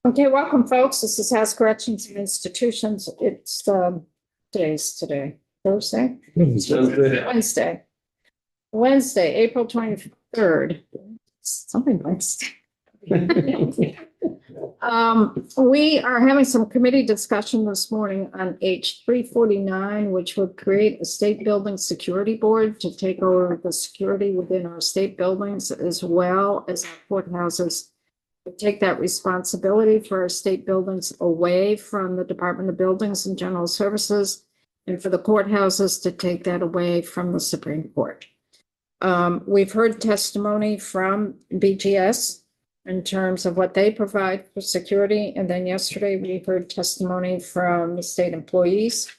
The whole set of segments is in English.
Okay, welcome, folks. This is House Corrections and Institutions. It's today's today, Thursday, Wednesday, April 23rd. Something Wednesday. We are having some committee discussion this morning on H 349, which would create a state building security board to take over the security within our state buildings as well as our courthouses. We take that responsibility for our state buildings away from the Department of Buildings and General Services, and for the courthouses to take that away from the Supreme Court. We've heard testimony from BGS in terms of what they provide for security. And then yesterday we heard testimony from the state employees,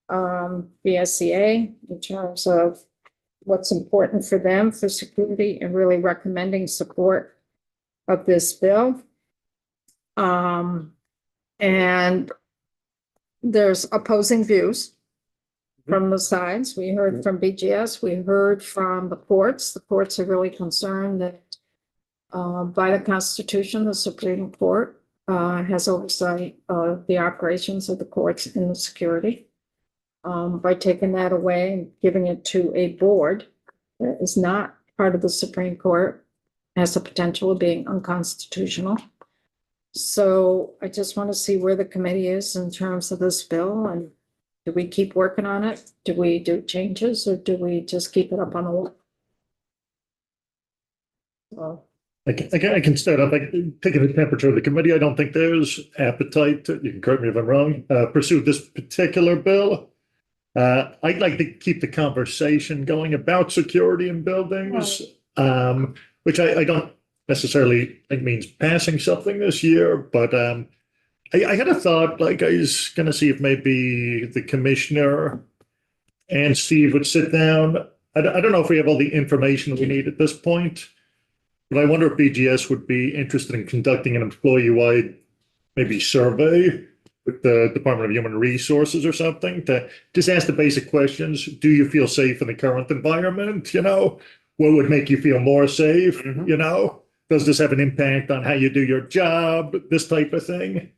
BSCA, in terms of what's important for them for security and really recommending support of this bill. And there's opposing views from the sides. We heard from BGS, we heard from the courts. The courts are really concerned that by the Constitution, the Supreme Court has oversight of the operations of the courts and the security. By taking that away and giving it to a board that is not part of the Supreme Court, has the potential of being unconstitutional. So I just want to see where the committee is in terms of this bill, and do we keep working on it? Do we do changes, or do we just keep it up on the wall? Well, I can start up. Taking the temperature of the committee, I don't think there's appetite to, you can correct me if I'm wrong, pursue this particular bill. I'd like to keep the conversation going about security in buildings, which I don't necessarily think means passing something this year, but I had a thought, like I was going to see if maybe the commissioner and Steve would sit down. I don't know if we have all the information we need at this point, but I wonder if BGS would be interested in conducting an employee-wide maybe survey with the Department of Human Resources or something to just ask the basic questions. Do you feel safe in the current environment? You know, what would make you feel more safe? You know, does this have an impact on how you do your job? This type of thing.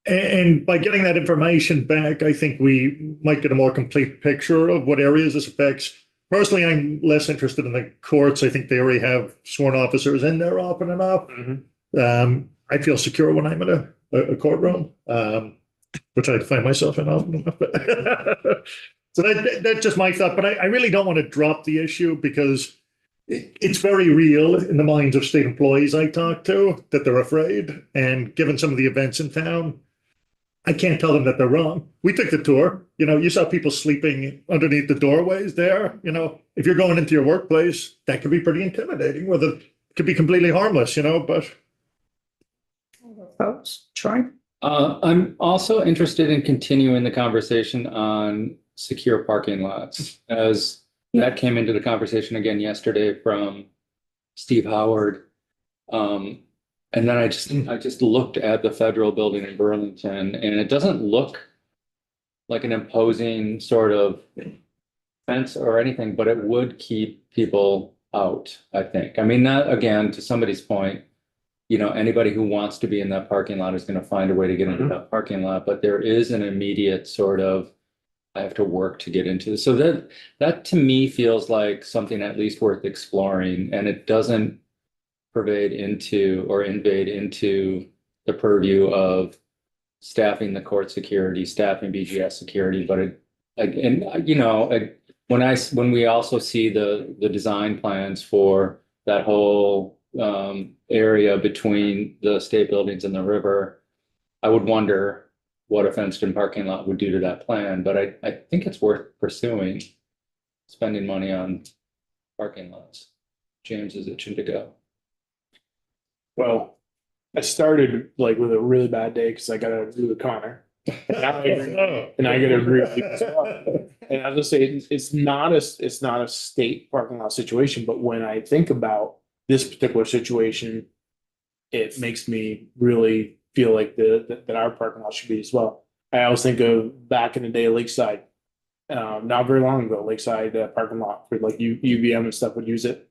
And by getting that information back, I think we might get a more complete picture of what areas this affects. Personally, I'm less interested in the courts. I think they already have sworn officers in there often enough. I feel secure when I'm in a courtroom, which I find myself in often enough. So that's just my thought. But I really don't want to drop the issue because it's very real in the minds of state employees I talk to that they're afraid. And given some of the events in town, I can't tell them that they're wrong. We took the tour. You know, you saw people sleeping underneath the doorways there. You know, if you're going into your workplace, that could be pretty intimidating. Whether it could be completely harmless, you know, but. folks, Troy? I'm also interested in continuing the conversation on secure parking lots, as that came into the conversation again yesterday from Steve Howard. And then I just looked at the federal building in Burlington, and it doesn't look like an imposing sort of fence or anything, but it would keep people out, I think. I mean, that, again, to somebody's point, you know, anybody who wants to be in that parking lot is going to find a way to get into that parking lot, but there is an immediate sort of, I have to work to get into this. So that to me feels like something at least worth exploring, and it doesn't pervade into or invade into the purview of staffing the court security, staffing BGS security. But when we also see the design plans for that whole area between the state buildings and the river, I would wonder what a fenced-in parking lot would do to that plan. But I think it's worth pursuing, spending money on parking lots. James is itching to go. Well, I started like with a really bad day because I got to agree with Connor. And I got to agree with you as well. And I'll just say it's not a state parking lot situation, but when I think about this particular situation, it makes me really feel like that our parking lot should be as well. I always think of back in the day, Lakeside, not very long ago, Lakeside parking lot for like UVM and stuff would use it.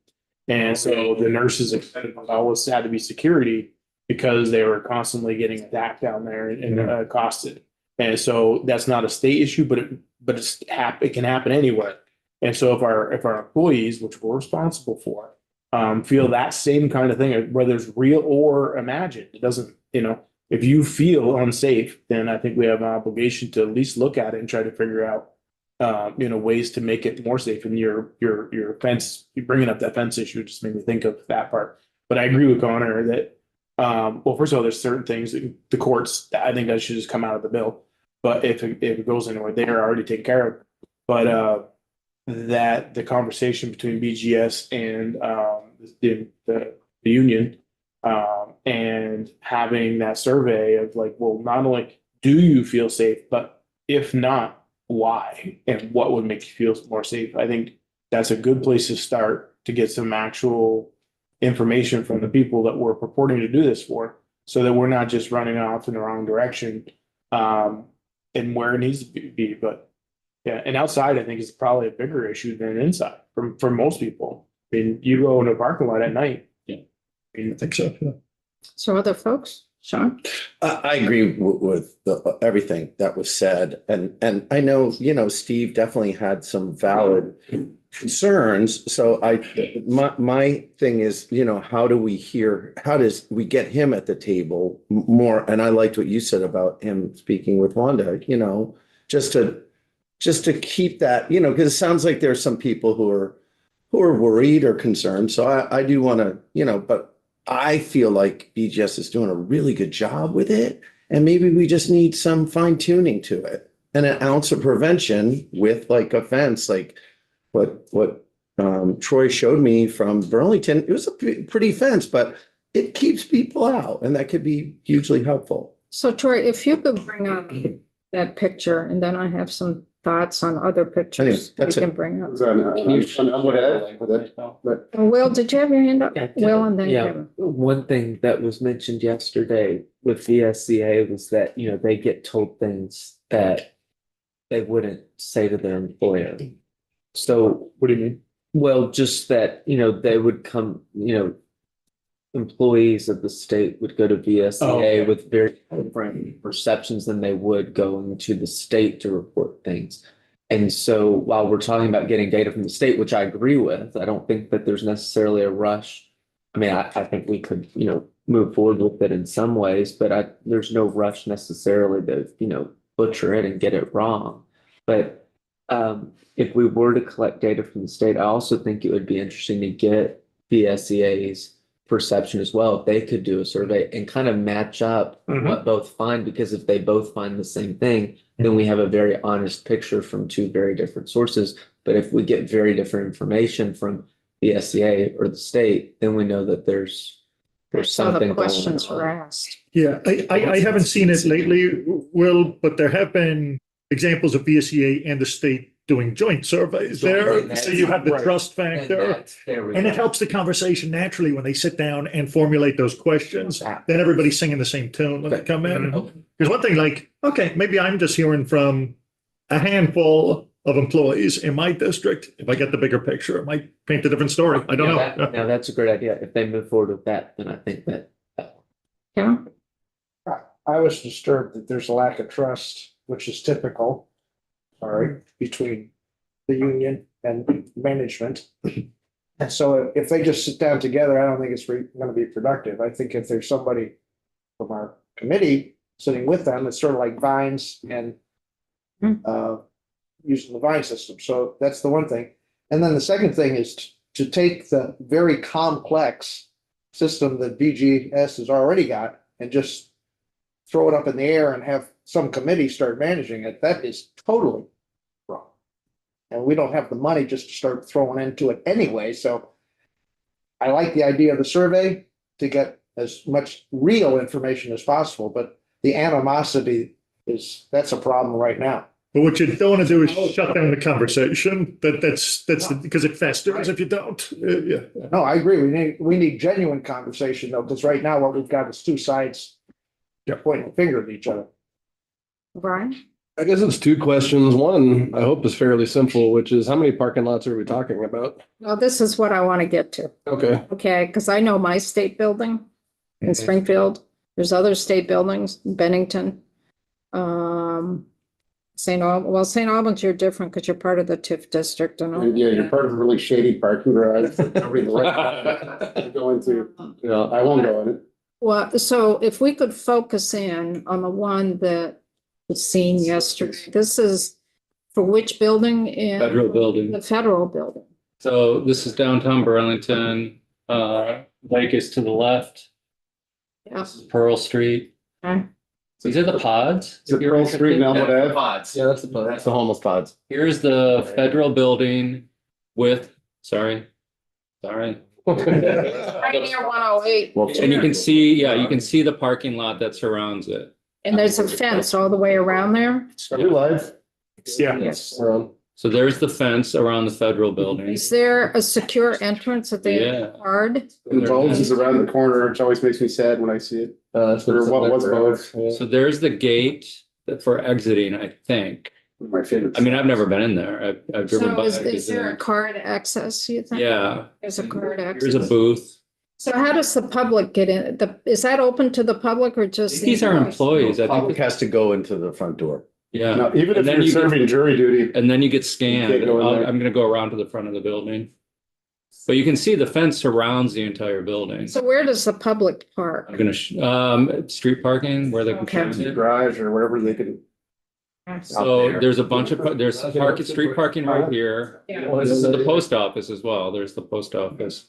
And so the nurses always had to be security. because they were constantly getting attacked down there and accosted. And so that's not a state issue, but it can happen anywhere. And so if our employees, which we're responsible for, feel that same kind of thing, whether it's real or imagined, it doesn't, if you feel unsafe, then I think we have an obligation to at least look at it and try to figure out, ways to make it more safe. And your fence, you bringing up that fence issue just made me think of that part. But I agree with Connor that, well, first of all, there's certain things that the courts, I think that should just come out of the bill. But if it goes anywhere, they're already taken care of. But that the conversation between BGS and the union, and having that survey of like, well, not only do you feel safe, but if not, why and what would make you feel more safe? I think that's a good place to start to get some actual information from the people that we're purporting to do this for, so that we're not just running off in the wrong direction, and where it needs to be. But yeah, and outside I think is probably a bigger issue than inside for most people. I mean, you go in a parking lot at night. Yeah. I think so. Yeah. So other folks, Sean? I agree with everything that was said. And I know, Steve definitely had some valid concerns. So my thing is, how do does we get him at the table more? And I liked what you said about him speaking with Wanda, just to keep that, because it sounds like there's some people who are worried or concerned. So I do want to, but I feel like BGS is doing a really good job with it. And maybe we just need some fine tuning to it and an ounce of prevention with like a fence, like what Troy showed me from Burlington. It was a pretty fence, but it keeps people out, and that could be hugely helpful. So Troy, if you could bring up that picture, and then I have some thoughts on other pictures Anyway, you that's can it. bring up. But Will, did you have your hand up? Will, and then yeah, Kevin. one thing that was mentioned yesterday with VSCA was that, they get told things that they wouldn't say to their employer. So, What do you mean? well, just that, they would come, employees of the state would go to VSCA Oh, okay. with very different perceptions than they would going to the state to report things. And so while we're talking about getting data from the state, which I agree with, I don't think that there's necessarily a rush. I mean, I think we could, move forward with it in some ways, but there's no rush necessarily to, butcher it and get it wrong. But if we were to collect data from the state, I also think it would be interesting to get VSEA's perception as well. If they could do a survey and kind of match up what both find, because if they both find the same thing, then we have a very honest picture from two very different sources. But if we get very different information from the SCA or the state, then we know that there's So something the questions going were on. asked. Yeah, I haven't seen it lately, Will, but there have been examples of VSEA and the state doing joint surveys there. So you have the Right. trust factor. And it helps the conversation naturally when they sit down and formulate those questions. Then everybody's singing the same tune when they come in. Because one thing, like, okay, maybe I'm just hearing from a handful of employees in my district. If I get the bigger picture, it might paint a different story. I don't know. Now that's a great idea. If they move forward with that, then I think that. Yeah, I was disturbed that there's a lack of trust, which is typical, all right, between the union and management. And so if they just sit down together, I don't think it's going to be productive. I think if there's somebody from our committee sitting with them, it's sort of like Vines and using the Vine system. So that's the one thing. And then the second thing is to take the very complex system that BGS has already got and just throw it up in the air and have some committee start managing it. That is totally wrong. And we don't have the money just to start throwing into it anyway. So I like the idea of the survey to get as much real information as possible, but the animosity that's a problem right now. But what you don't want to do is shut down the conversation. That's because it festers if you don't. Yeah. No, I agree. We need genuine conversation though, because right now what we've got is two sides pointing a finger at each other. Brian? I guess it's two questions. One, I hope is fairly simple, which is how many parking lots are we talking about? Well, this is what I want to get to. Okay. Okay, because I know my state building, in Springfield. There's other state buildings, Bennington. St. Albans, you're different because you're part of the TIF district and all. Yeah, you're part of a really shady parking garage. that nobody likes. Go into, I won't go in it. Well, so if we could focus in on the one that was seen yesterday, this is for which building in? Federal building. The federal building. So this is downtown Burlington. Lake is to the left. Yeah. This is Pearl Street. Okay. These are the pods. Is it Pearl Street and Elmwood Ave? Pods. Yeah, that's the homeless pods. Here's the federal building with, sorry. Right near 108. Well, And you can see, yeah, you can see the parking lot that surrounds it. And there's a fence all the way around there. Are we live? Yeah. Yes. So there's the fence around the federal building. Is there a secure entrance that they Yeah. card? And Bose is around the corner, which always makes me sad when I see it. Or what was Bose? So there's the gate for exiting, I think. My favorite. I mean, I've never been in there. I've driven So by. is there a card access, you think? Yeah, There's a card here's access. a booth. So how does the public get in? Is that open to the public or just? These are employees, I Public think. has to go into the front door. Yeah. No, even if And then you're you get- serving jury duty, And then you get scanned. You can't go in there. I'm gonna go around to the front of the building. But you can see the fence surrounds the entire building. So where does the public park? I'm gonna, street parking where they can Okay. find it. garage or wherever they can. So there. there's a bunch of, there's street parking right here. Yeah. This is the post office as well. There's the post office.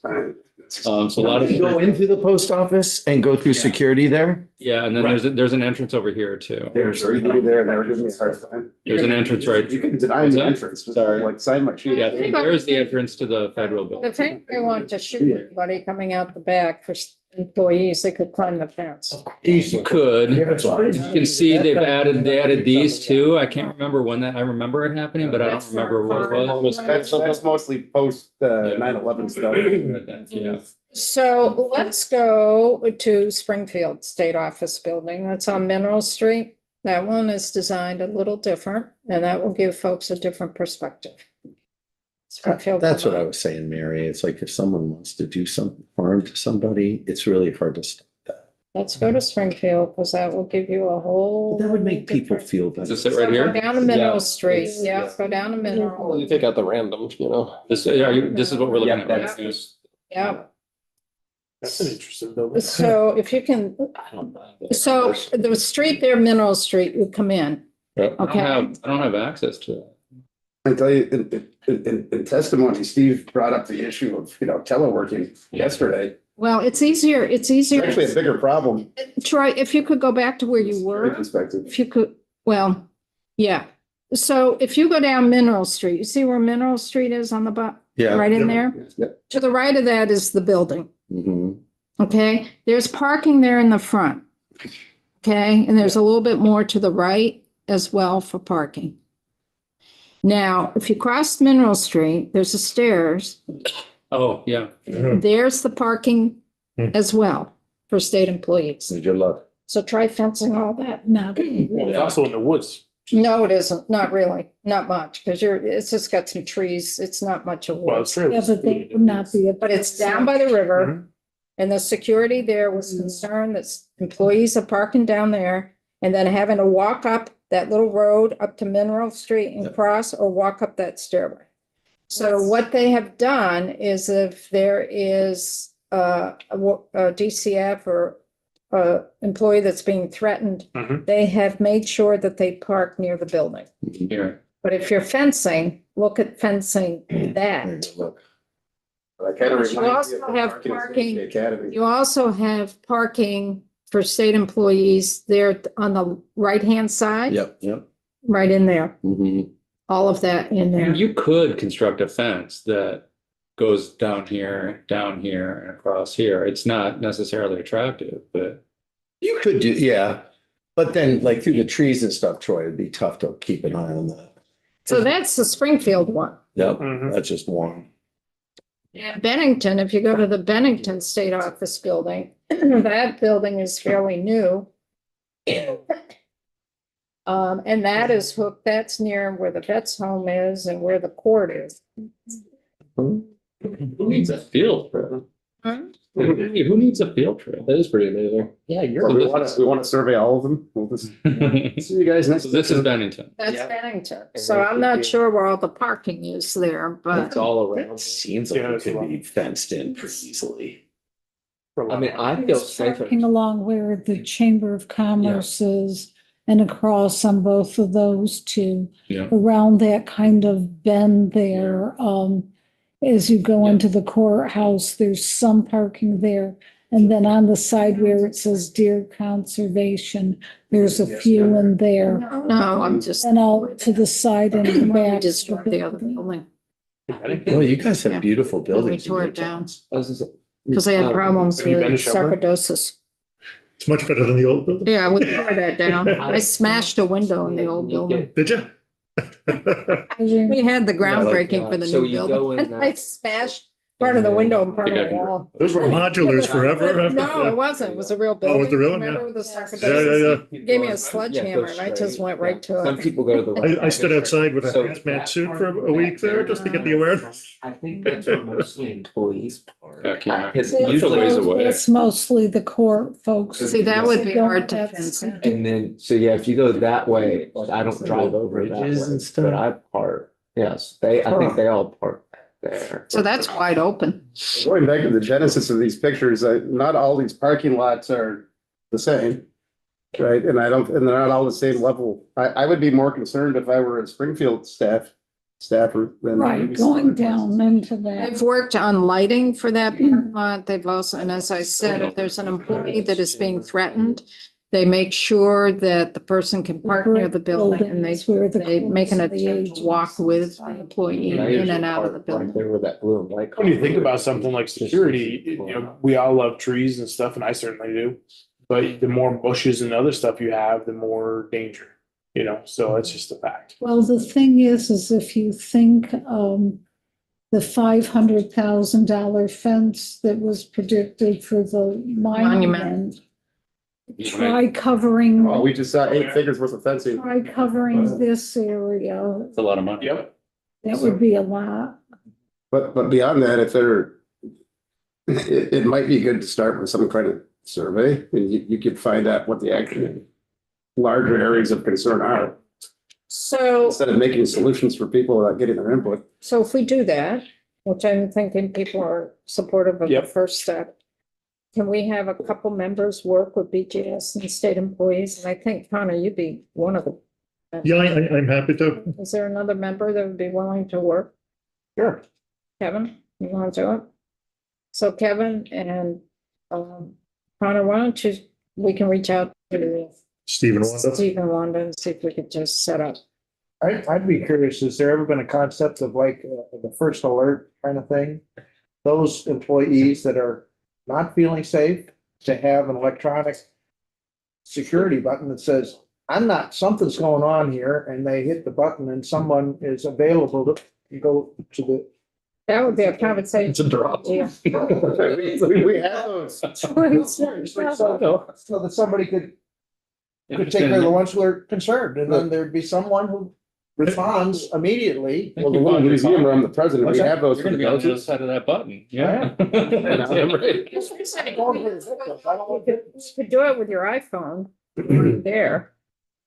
So a lot of, You go into the post office and go through security there? yeah, and then there's an entrance over here too. There's jury duty there and they were giving me a hard time. There's an entrance right. You can deny What's the that? entrance, just Sorry. like sign my sheet. Yeah, there's the entrance to the federal building. If anybody wanted to shoot anybody coming out the back for employees, they could climb the fence. You could. You can see they added these too. I can't remember when that, I remember it happening, but I don't remember what it was. That's mostly post 9/11 stuff. Yeah. So let's go to Springfield State Office Building. That's on Mineral Street. That one is designed a little different, and that will give folks a different perspective. Springfield. That's what I was saying, Mary. It's like if someone wants to do some harm to somebody, it's really hard to stop that. Let's go to Springfield, because that will give you a whole. That would make people different- feel Is better. this it right Go here? down to Mineral Yeah. Street, yeah, go down to Mineral, You take out the random, This is what we're looking at, right? yeah. That's an interesting building. So if you can, so the street there, Mineral Street, you come in, I don't okay? I don't have access to it. I tell you, in testimony, Steve brought up the issue of, teleworking yesterday. Well, it's easier, it's It's actually a easier. bigger problem. Troy, if you could go back to where you were, Perspective. if you could, well, yeah. So if you go down Mineral Street, you see where Mineral Street is on the Yeah. right in there? Yep. To the right of that is the building, Mhm. okay? There's parking there in the front. Okay, and there's a little bit more to the right as well for parking. Now, if you cross Mineral Street, there's the stairs. Oh, yeah. There's the parking Hmm. as well for state employees. Good luck. So try fencing all that. No, Well, it's also in the woods. no, it isn't. Not really. Not much, because it's just got some trees. It's not much of Well, wood. it's true. Yeah, but they would not be, but it's down by the river. Mhm. And the security there was concerned that employees are parking down there and then having to walk up that little road up to Mineral Street and Yep. cross or walk up that stairway. So what they have done is if there is a DCF or employee that's being threatened, Mhm. they have made sure that they park near the building. Here. But if you're fencing, look at fencing Very that. good luck. But I kind of But you also have parking- Academy. You also have parking for state employees there on the right-hand side. Yep. Right in there, Mhm. all of that in there. And you could construct a fence that goes down here, and across here. It's not necessarily attractive, but You could do, yeah. But then like through the trees and stuff, Troy, it'd be tough to keep an eye on that. So that's the Springfield one. Yep, Mhm. that's just one. And Bennington, if you go to the Bennington State Office Building, that building is fairly new. And that is hooked, that's near where the vet's home is and where the court is. who needs that field for? Hmm? Hey, who needs a field trip? That is pretty amazing. Yeah, So we want to survey all of them. We'll just see you guys next. So this is Bennington. That's Yeah. Bennington. And So then I'm it not could be- sure where all the parking is there, but It's all around. It seems like it could be fenced in pretty easily. I mean, I feel safer. Parking along where the Chamber of Commerce is and across on both of those two. Yeah. Around that kind of bend there, as you go Yeah. into the courthouse, there's some parking there. And then on the side where it says deer conservation, there's a few in there. no, I'm just. And out to the side and the back. Just from the other building. Well, you guys Yeah. have beautiful We buildings. in tore your it down towns. because they had problems Have you with been to Shelburne? sarcoidosis. It's much better than the old building. Yeah, we tore that down. I smashed a window in the old building. Did you? We had the groundbreaking for the So new you go building. in and that- I smashed part of the window and part of the wall. Those were modulars forever. No, it wasn't. It was a real building. Oh, was the real one? Remember Yeah. with the Yeah, sarcoidosis? yeah, Gave me a sledgehammer and I just went right to Some it. people go to the. I stood outside with a So hazmat that suit part- for a week there just to get the awareness. I think that's where mostly employees park. Heck, yeah. Because That's a usually, ways away. It's mostly the court folks. See, that would be Don't hard to have- fence. in. and then, so yeah, if you go that way, like I don't drive over that Bridges way, and stuff. but I park. Yes, I think they all park back there. So that's wide open. Going back to the genesis of these pictures, not all these parking lots are the same. Right, and they're not all the same level. I would be more concerned if I were a Springfield staffer than. Right, maybe going some other down into that. They've worked on lighting for that parking lot. They've also, and as I said, if there's an employee that is being threatened, they make sure that the person can park near the building and they make an attempt to walk with the employee in and out of the Right building. there where that blue and white. When you think about something like security, you know, we all love trees and stuff, and I certainly do. But the more bushes and other stuff you have, the more danger, you know, so it's just a fact. Well, the thing is if you think, the $500,000 fence that was predicted for the monument. Try covering, Oh, we just saw 8 figures worth of fencing. try covering this area. It's a lot of money. Yep. That would be a lot. But beyond that, it might be good to start with some kind of survey, and you could find out what the actual larger areas of concern are, So, instead of making solutions for people without getting their input. so if we do that, which I'm thinking people are supportive of the Yep. first step, can we have a couple members work with BGS and state employees? And I think Connor, you'd be one of them. Yeah, I'm happy to. Is there another member that would be willing to work? Sure. Kevin, you want to do it? So Kevin and Connor, why don't you, we can reach out to Stephen Wanda. Steve and Wanda and see if we could just set up. I'd be curious, has there ever been a concept of like the first alert kind of thing? Those employees that are not feeling safe to have an electronic security button that says, something's going on here, and they hit the button and someone is available to go to the. That would be a conversation. It's a drop. Yeah. We have those. So that somebody could take care of the ones who are concerned, and then there'd be someone who responds immediately. Well, the one museum where I'm the president, we have those. You're for gonna the be on the other coaches. side of that button. Yeah. You could do it with your iPhone there,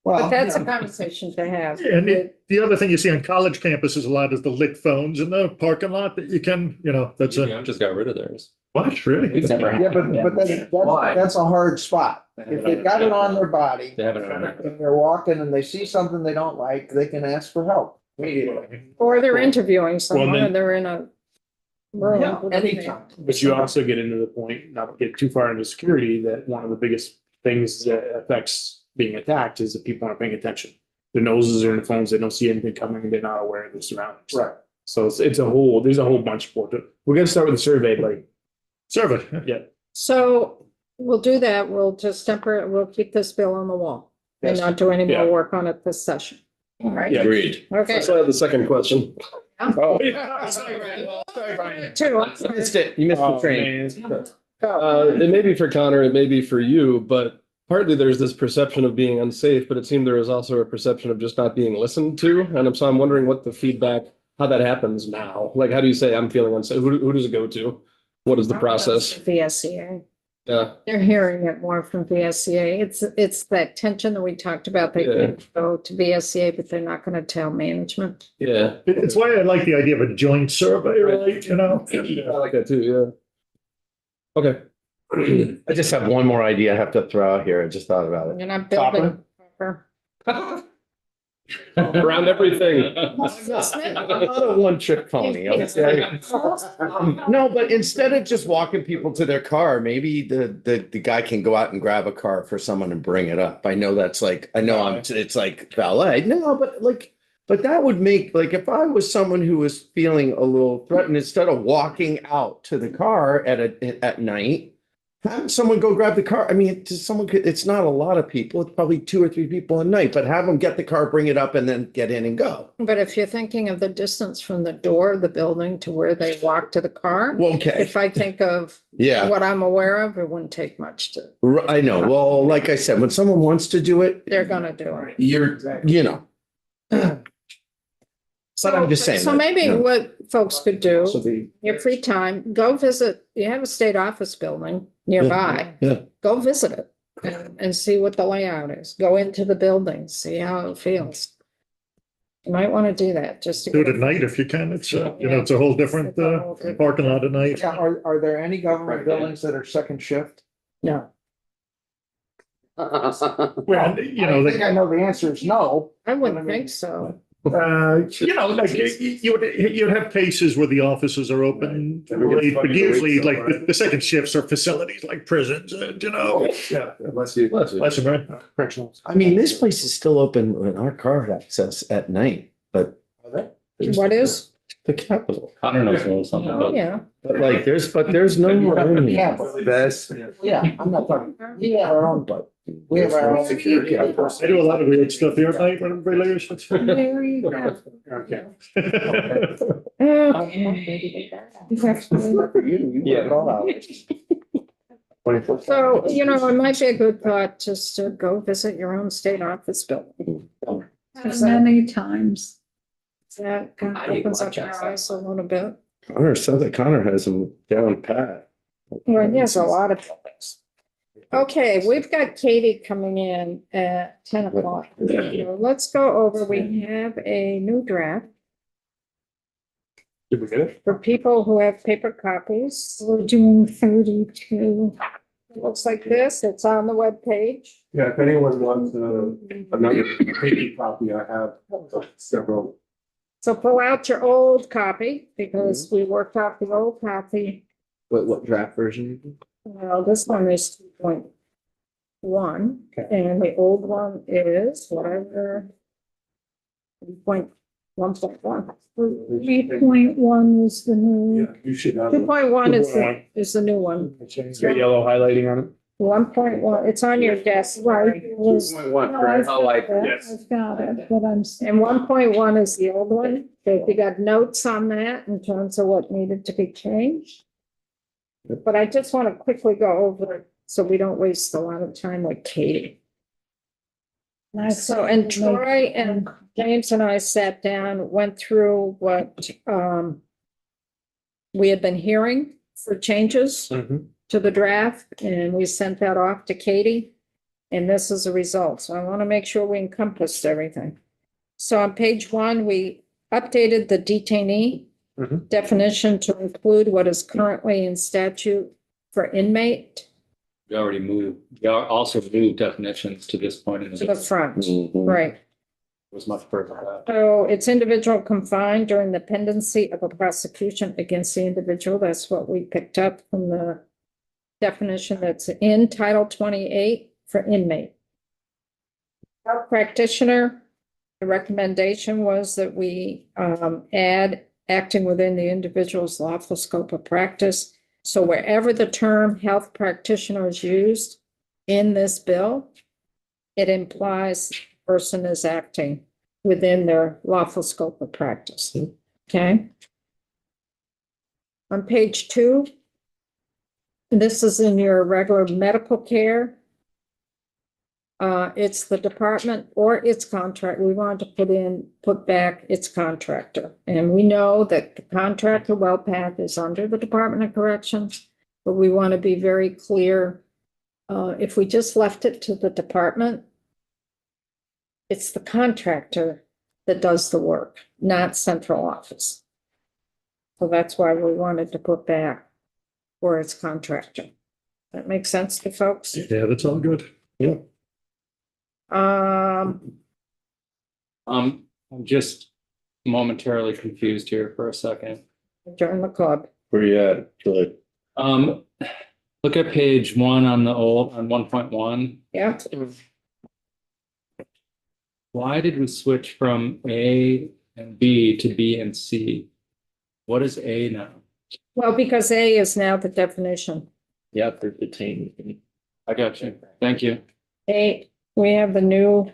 but Well, that's a conversation to have. And the other thing you see on college campuses a lot is the lit phones in the parking lot that you can, that's a, UVM just got rid of theirs. what, really? It's never yeah, that's a hard spot. If they've got it on their body They haven't on it. and they're walking and they see something they don't like, they can ask for help immediately. Or they're interviewing someone then- and they're in a room. Yeah, anytime. But you also get into the point, not to get too far into security, that one of the biggest things that affects being attacked is that people aren't paying attention. Their noses are in the phones, they don't see anything coming, they're not aware of their surroundings. Right. So there's a whole bunch more to it. We're gonna start with the survey, like, Survey. So we'll do that. We'll just we'll keep this bill on the wall and not do any more Yeah. work on it this session. All right, Yeah. Agreed. okay. So I have the second question. oh. Two. Missed it. You missed the Oh, train. man. It may be for Connor, it may be for you, but partly there's this perception of being unsafe, but it seemed there was also a perception of just not being listened to. And so I'm wondering what the feedback, how that happens now. Like, how do you say I'm feeling unsafe? Who does it go to? What is the process? VSCA. Yeah, They're hearing it more from VSCA. It's that tension that we talked about. They Yeah. can go to VSCA, but they're not gonna tell management. yeah. It's why I like the idea of a joint survey, right, you know? I like that too, yeah. Okay. I just have one more idea I have to throw out here. I just thought about it. You're not building. copper. Around everything. I'm not a one-trick pony, okay? No, but instead of just walking people to their car, maybe the guy can go out and grab a car for someone and bring it up. I know that's like, it's like valet. No, but that would make, like, if I was someone who was feeling a little threatened, instead of walking out to the car at night, have someone go grab the car. I mean, it's not a lot of people. It's probably 2 or 3 people a night, but have them get the car, bring it up, and then get in and go. But if you're thinking of the distance from the door of the building to where they walk to the car, Well, okay, if I think of yeah, what I'm aware of, it wouldn't take much to, I know. Well, like I said, when someone wants to do it, they're gonna do it. you know. But I'm just saying. So that, maybe you know. what folks could do, So the, your free time, go visit, you have a state office building nearby. Yeah. Go visit it and see what the layout is. Go into the building, see how it feels. You might want to do that just to. Do it get at a- night if you can. It's, it's a whole different, parking lot at night. yeah, are there any government buildings that are second shift? No, Well, you I know, think I know the answer is no. I wouldn't think so. like you'd have cases where the offices are open late, but usually like the second shifts are facilities like prisons, and Yeah, unless you. Bless them, right? Correctional. I mean, this place is still open in our car access at night, but What is? the Capitol. Connor knows a little something Oh, about. yeah. But like, there's no room. Yeah, Best. yeah, I'm not talking, we have our own, but we have our own security. I do a lot of weird stuff here at night when everybody leaves. There you go. Okay. Okay. You have to- You work it all out. So, it might be a good thought just to go visit your own state office building. Many times. That kind of opens up your eyes a little bit. Connor said that Connor has them down pat. Well, yes, a lot of buildings. Okay, we've got Katie coming in at 10 o'clock. Let's go over, we have a new draft Did we get it? for people who have paper copies. We're doing 32. It looks like this, it's on the webpage. Yeah, if anyone wants another paper copy, I have several. So pull out your old copy because we worked off the old copy. What draft version? Well, this one is 2.1 and the old one is whatever. 1.1. 3.1 was the new. Yeah, you should have. 2.1 is the new one. It's got yellow highlighting on it. 1.1, it's on your desk, right? No, I've Oh, I- got it. yes. I've got it, but I'm. And 1.1 is the old one. So if you got notes on that in terms of what needed to be changed. But I just want to quickly go over it so we don't waste a lot of time with Katie. So, and Troy and James and I sat down, went through what we had been hearing for changes to the draft, and we sent that off to Katie. And this is the result. So I want to make sure we encompassed everything. So on page 1, we updated the detainee definition to include what is currently in statute for inmate We already moved, we also moved definitions to this point in to the front, Mhm. right? was much further back. So it's individual confined during the pendency of a prosecution against the individual. That's what we picked up from the definition that's in Title 28 for inmate. Health practitioner, the recommendation was that we add acting within the individual's lawful scope of practice. So wherever the term health practitioner is used in this bill, it implies the person is acting within their lawful scope of practice. Okay? On page 2, this is in your regular medical care. it's the department or its contract. We want to put back its contractor. And we know that the contractor WellPath is under the Department of Corrections, but we want to be very clear. If we just left it to the department, it's the contractor that does the work, not central office. So that's why we wanted to put back or its contractor. That makes sense to folks? Yeah, that's all good. Yeah. I'm just momentarily confused here for a second. Join the club. Where you at? Julie? Look at page 1 on 1.1. Yeah. Why did we switch from A and B to B and C? What is A now? Well, because A is now the definition. Yeah, for the team. I got you. Thank you. A, we have the new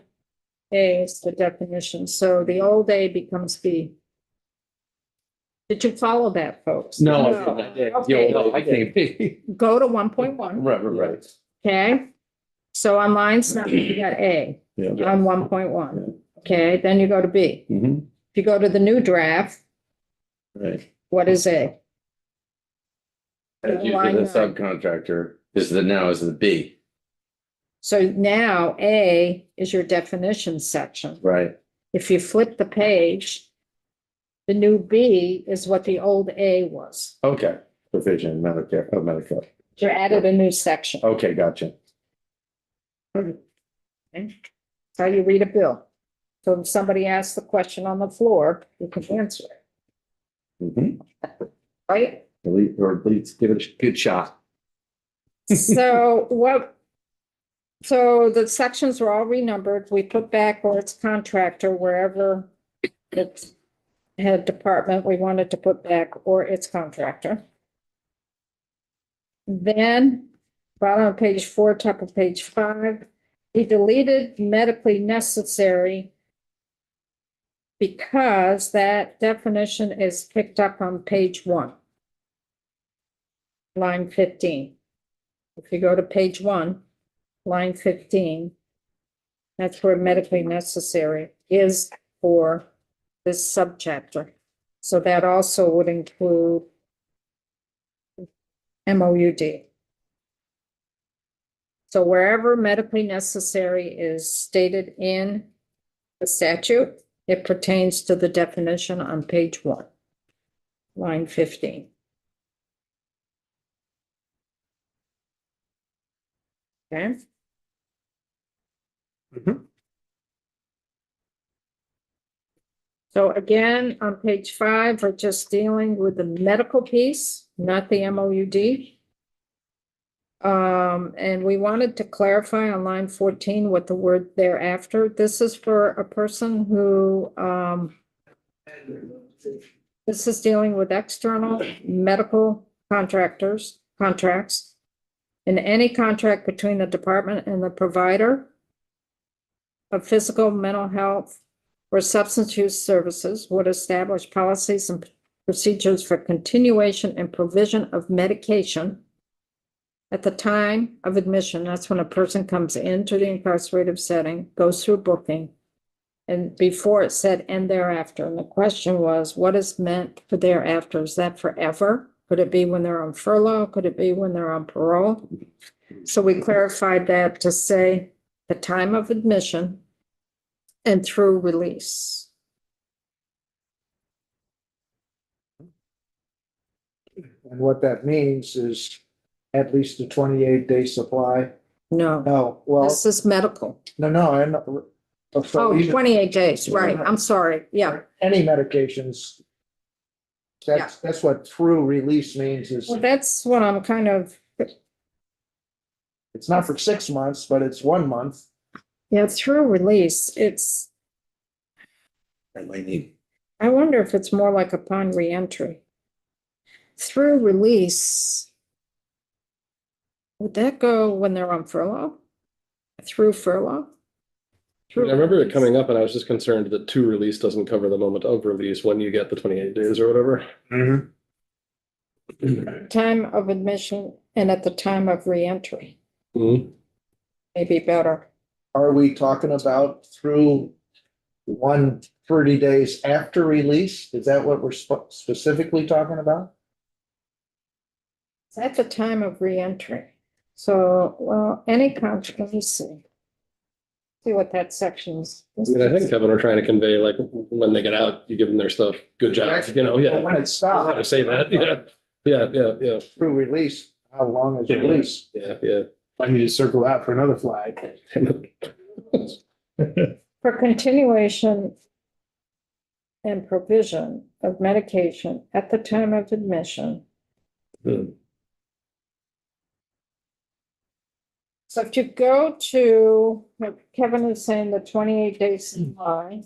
A is the definition. So the old A becomes B. Did you follow that, folks? No, Okay. I think. Go to 1.1. Right. Okay. So on line 7, you got A Yeah. on 1.1. Okay, then you go to B. Mm-hmm. If you go to the new draft, Right. what is A? As you Line the 9. subcontractor is the B, So now A is your definition section. right? If you flip the page, the new B is what the old A was. Okay. Provision, Medicare, Medicare. You added a new section. Okay, gotcha. Okay. That's how you read a bill. So if somebody asks the question on the floor, you can answer it, Mm-hmm. right? Or at least give it a good shot. So so the sections were all renumbered. We put back or its contractor wherever it's head department, we wanted to put back or its contractor. Then bottom of page 4, top of page 5, he deleted medically necessary because that definition is picked up on page 1, line 15. If you go to page 1, line 15, that's where medically necessary is for this subchapter. So that also would include MOUD. So wherever medically necessary is stated in the statute, it pertains to the definition on page 1, line 15. Okay. So again, on page 5, we're just dealing with the medical piece, not the MOUD. And we wanted to clarify on line 14 what the word thereafter. This is for a person who, this is dealing with external medical contractors, contracts. In any contract between the department and the provider of physical, mental health, or substance use services would establish policies and procedures for continuation and provision of medication at the time of admission. That's when a person comes into the incarcerative setting, goes through booking. And before it said and thereafter. And the question was, what is meant for thereafter? Is that forever? Could it be when they're on furlough? Could it be when they're on parole? So we clarified that to say the time of admission and through release. And what that means is at least a 28-day supply. No, No, well, this is medical. no, I know. So Oh, even 28 days, right. I'm sorry. Yeah. any medications. That's what through release means is, Well, that's what I'm kind of, it's not for 6 months, but it's 1 month. yeah, through release. It's, That might need. I wonder if it's more like upon reentry. Through release. Would that go when they're on furlough? Through furlough? I remember it coming up and I was just concerned that to release doesn't cover the moment of release when you get the 28 days or whatever. Time of admission and at the time of reentry, Mhm. maybe better. are we talking about through 130 days after release? Is that what we're specifically talking about? It's at the time of reentry. So, well, any contract, let me see. See what that section's. I mean, I think Kevin are trying to convey, like, when they get out, you give them their stuff, good job, you know, yeah. When it How to stops say that, yeah. through release, how long is release? Yeah. I need to circle that for another flag. For continuation and provision of medication at the time of admission. Hmm. So if you go to, what Kevin is saying, the 28-day supply,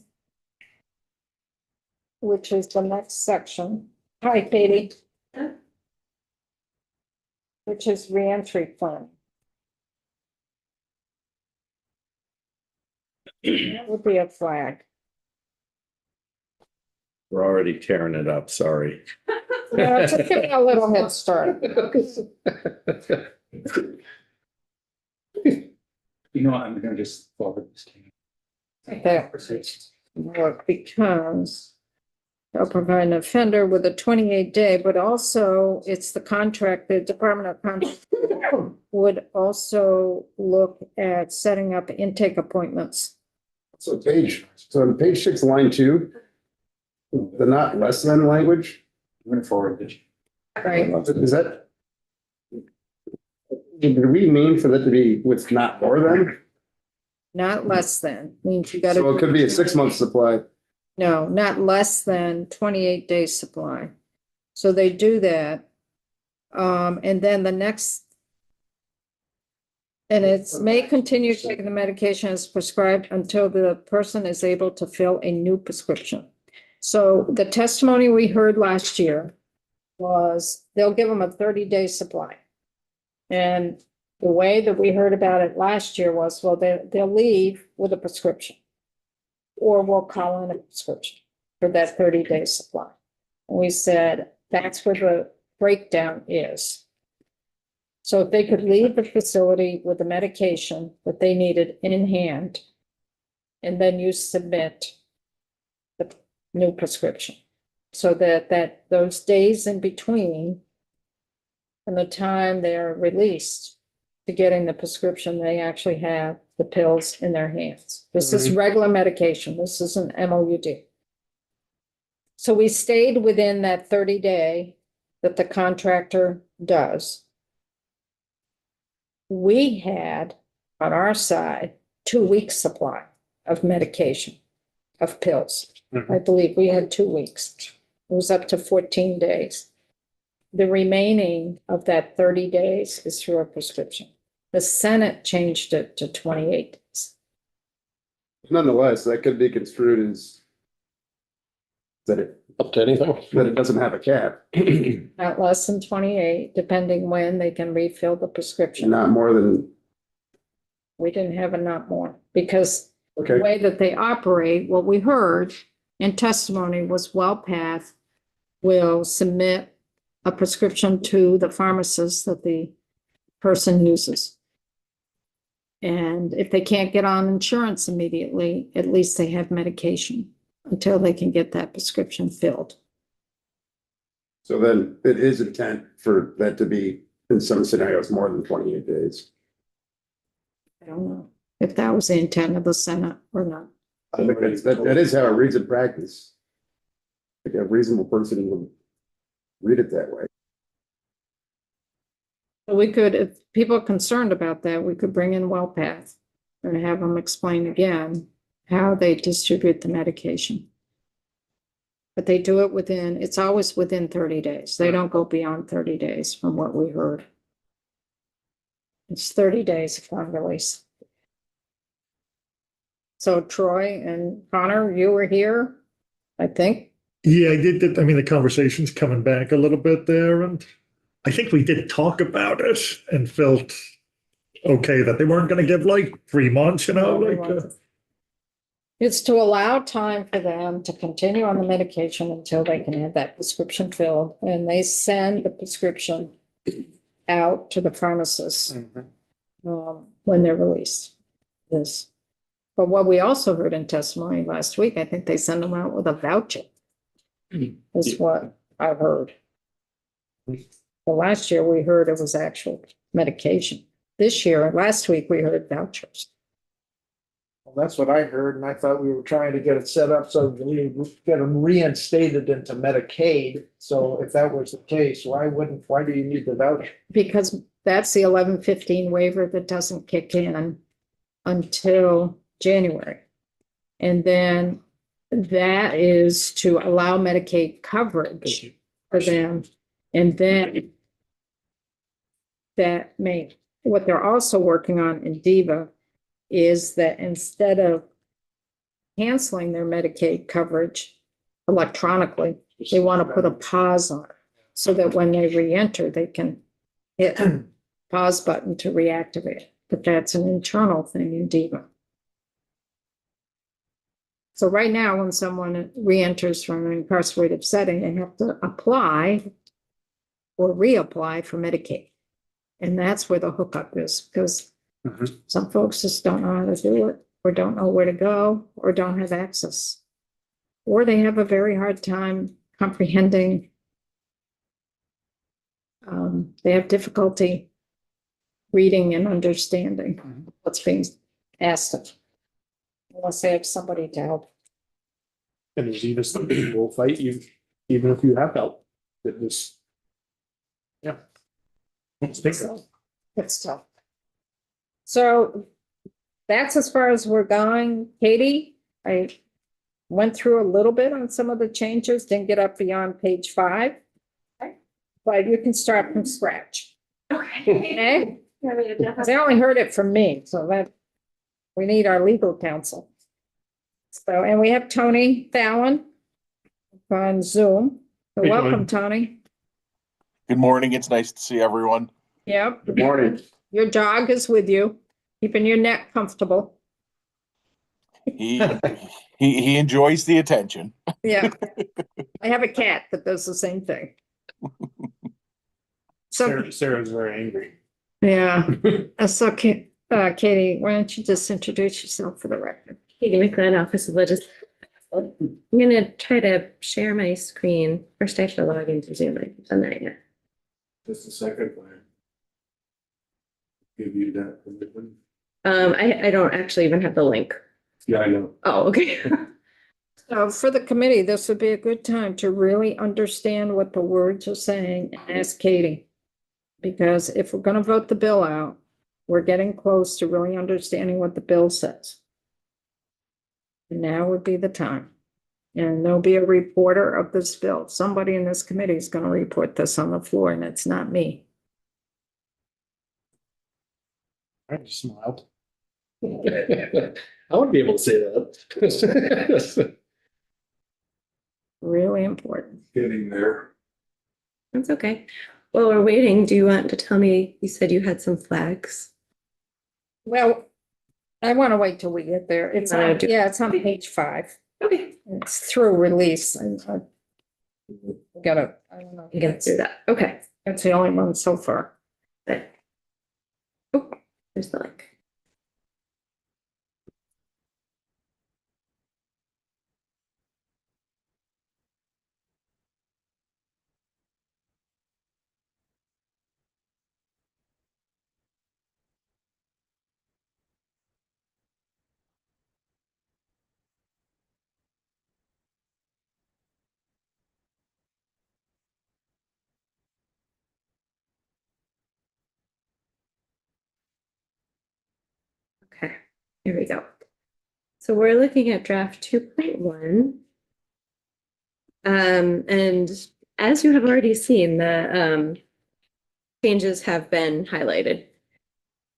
which is the next section. Hi, Katie. Which is reentry plan. That would be a flag. We're already tearing it up, sorry. Yeah, just give me a little head start. You know what, I'm gonna just forward this to you. That work becomes they'll provide an offender with a 28-day, but also it's the contract, the Department of Contract would also look at setting up intake appointments. So on page 6, line 2, the not less than language, I'm gonna forward this. Right. is that? Do we mean for that to be with not more than? Not less than, means you gotta. So it could be a 6-month supply. No, not less than 28-day supply. So they do that. And then the next. And it's may continue taking the medication as prescribed until the person is able to fill a new prescription. So the testimony we heard last year was they'll give them a 30-day supply. And the way that we heard about it last year was, well, they'll leave with a prescription. Or we'll call in a prescription for that 30-day supply. And we said, that's where the breakdown is. So if they could leave the facility with the medication that they needed in hand, and then you submit the new prescription. So that those days in between and the time they're released to getting the prescription, they actually have the pills in their hands. This is regular medication. This is an MOUD. So we stayed within that 30-day that the contractor does. We had on our side 2 weeks supply of medication, of pills. I believe we had 2 weeks. It was up to 14 days. The remaining of that 30 days is through a prescription. The Senate changed it to 28 days. Nonetheless, that could be construed as that it doesn't have a cap, Not less than 28, depending when they can refill the prescription. not more than, We didn't have a not more, because the okay. way that they operate, what we heard in testimony was WellPath will submit a prescription to the pharmacist that the person uses. And if they can't get on insurance immediately, at least they have medication until they can get that prescription filled. So then it is intent for that to be, in some scenarios, more than 28 days. I don't know if that was the intent of the Senate or not. I think that is how it reads in practice. Like a reasonable person would read it that way. We could, if people are concerned about that, we could bring in WellPath and have them explain again how they distribute the medication. But they do it within, it's always within 30 days. They don't go beyond 30 days from what we heard. It's 30 days upon release. So Troy and Connor, you were here, I think. Yeah, I did. I mean, the conversation's coming back a little bit there, and I think we did talk about it and felt okay that they weren't going to give like 3 months, you know, like. It's to allow time for them to continue on the medication until they can have that prescription filled, and they send the prescription out to the pharmacist when they're released. This, But what we also heard in testimony last week, I think they send them out with a voucher. Is what I heard. Well, last year we heard it was actual medication. This year, last week, we heard vouchers. Well, that's what I heard, and I thought we were trying to get it set up so we would get them reinstated into Medicaid. So if that was the case, why do you need the voucher? Because that's the 1115 waiver that doesn't kick in until January. And then that is to allow Medicaid coverage for them. And then what they're also working on in DEVA is that instead of canceling their Medicaid coverage electronically, they want to put a pause on it so that when they re-enter, they can hit pause button to reactivate it. But that's an internal thing in DEVA. So right now, when someone re-enters from an incarcerated setting, they have to apply or reapply for Medicaid. And that's where the hookup is, because some folks just don't know how to do it, or don't know where to go, or don't have access. Or they have a very hard time comprehending. They have difficulty reading and understanding what's being asked of them, unless they have somebody to help. And there's even some people will fight you, even if you have help. It was. Yeah. It's big. It's tough. So that's as far as we're going. Katie, I went through a little bit on some of the changes, didn't get up beyond page 5. But you can start from scratch. Okay? They only heard it from me, so that we need our legal counsel. So, and we have Tony Fallon on Zoom. So Hey, welcome, Tony. Good morning. It's nice to see everyone. Yep, Good morning. your dog is with you, keeping your neck comfortable. He he enjoys the attention. Yeah. I have a cat that does the same thing. So, Sarah's very angry. yeah, so Katie, why don't you just introduce yourself for the record? Katie McLean, Office of Legislative. I'm gonna try to share my screen. First, I have to log into Zoom. I haven't done that yet. Just a second. Give you that permission. I don't actually even have the link. Yeah, I know. Oh, okay. So for the committee, this would be a good time to really understand what the words are saying and ask Katie. Because if we're gonna vote the bill out, we're getting close to really understanding what the bill says. And now would be the time. And there'll be a reporter of this bill. Somebody in this committee is gonna report this on the floor, and it's not me. I just smiled. I would be able to say that. Really important. Getting there. That's okay. While we're waiting, do you want to tell me, you said you had some flags? Well, I want to wait till we get there. It's on, Do- yeah, it's on page 5. Okay. It's through release. And I gotta, I don't know. You get through that. Okay. That's the only one so far. Good. Oh, there's the link. Okay, here we go. So we're looking at draft 2.1. And as you have already seen, the changes have been highlighted.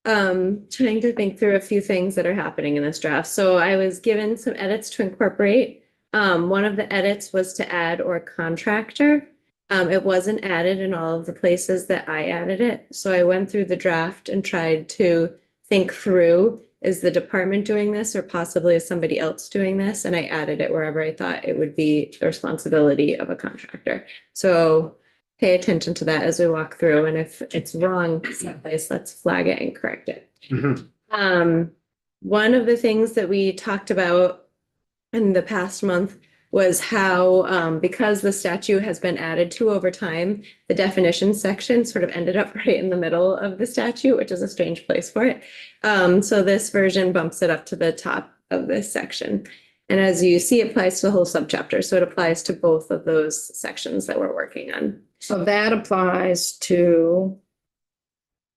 Trying to think through a few things that are happening in this draft. So I was given some edits to incorporate. One of the edits was to add or contractor. It wasn't added in all of the places that I added it. So I went through the draft and tried to think through, is the department doing this or possibly is somebody else doing this? And I added it wherever I thought it would be the responsibility of a contractor. So pay attention to that as we walk through. And if it's wrong someplace, let's flag it and correct it. One of the things that we talked about in the past month was how, because the statute has been added to over time, the definition section sort of ended up right in the middle of the statute, which is a strange place for it. So this version bumps it up to the top of this section. And as you see, it applies to the whole subchapter. So it applies to both of those sections that we're working on. So that applies to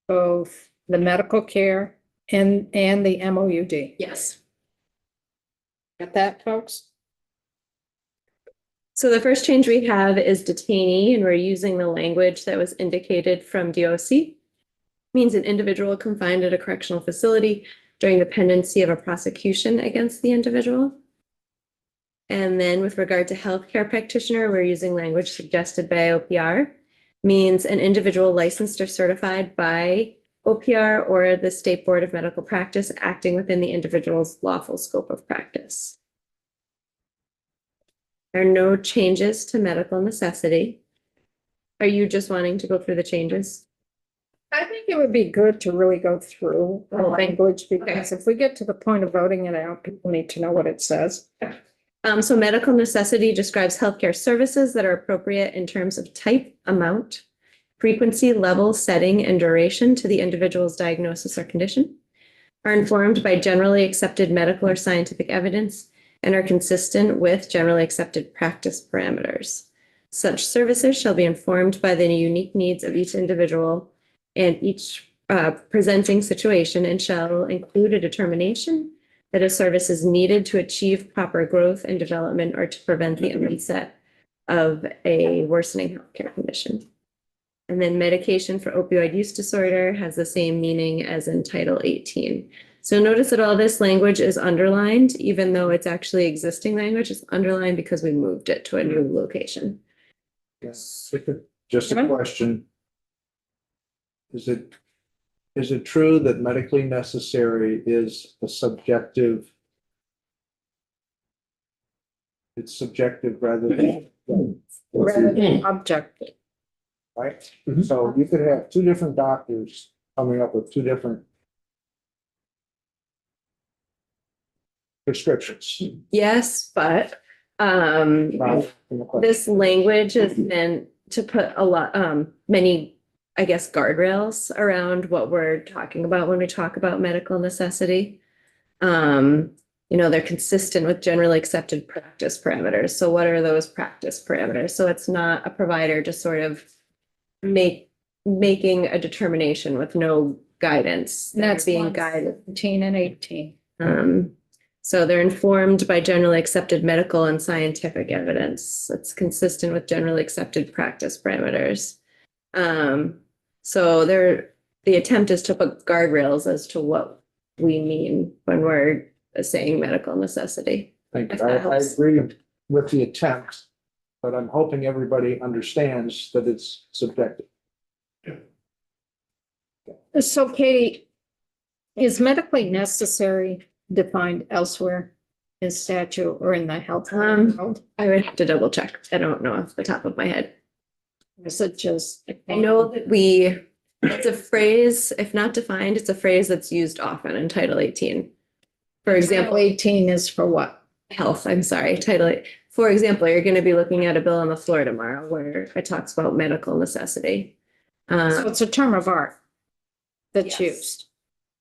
both the medical care and the MOUD. Yes. Got that, folks? So the first change we have is detainee, and we're using the language that was indicated from DOC. Means an individual confined at a correctional facility during the pendency of a prosecution against the individual. And then with regard to healthcare practitioner, we're using language suggested by OPR. Means an individual licensed or certified by OPR or the State Board of Medical Practice acting within the individual's lawful scope of practice. There are no changes to medical necessity. Are you just wanting to go through the changes? I think it would be good to really go through the Okay. language, because if we get to the point of voting it out, people need to know what it says. So medical necessity describes healthcare services that are appropriate in terms of type, amount, frequency, level, setting, and duration to the individual's diagnosis or condition, are informed by generally accepted medical or scientific evidence, and are consistent with generally accepted practice parameters. Such services shall be informed by the unique needs of each individual and each presenting situation, and shall include a determination that a service is needed to achieve proper growth and development or to prevent the onset of a worsening healthcare condition. And then medication for opioid use disorder has the same meaning as in Title 18. So notice that all this language is underlined, even though it's actually existing language. It's underlined because we moved it to a new location. Yes, just a question. Is it true that medically necessary is a subjective? It's subjective rather than Objective. right? So you could have two different doctors coming up with two different prescriptions. Yes, but this language is meant to put a lot, many, I guess, guardrails around what we're talking about when we talk about medical necessity. They're consistent with generally accepted practice parameters. So what are those practice parameters? So it's not a provider just sort of making a determination with no guidance. That's being guided. 17 and 18. So they're informed by generally accepted medical and scientific evidence. It's consistent with generally accepted practice parameters. So the attempt is to put guardrails as to what we mean when we're saying medical necessity. Thank If you. that I helps. agree with the attempt, but I'm hoping everybody understands that it's subjective. So Katie, is medically necessary defined elsewhere in statute or in the health code? I would have to double check. I don't know off the top of my head. Or is it just? I know that it's a phrase, if not defined, it's a phrase that's used often in Title 18. For Example, example, 18 is for what? health, I'm sorry, Title 8. For example, you're going to be looking at a bill on the floor tomorrow where it talks about medical necessity. So it's a term of art that's Yes. used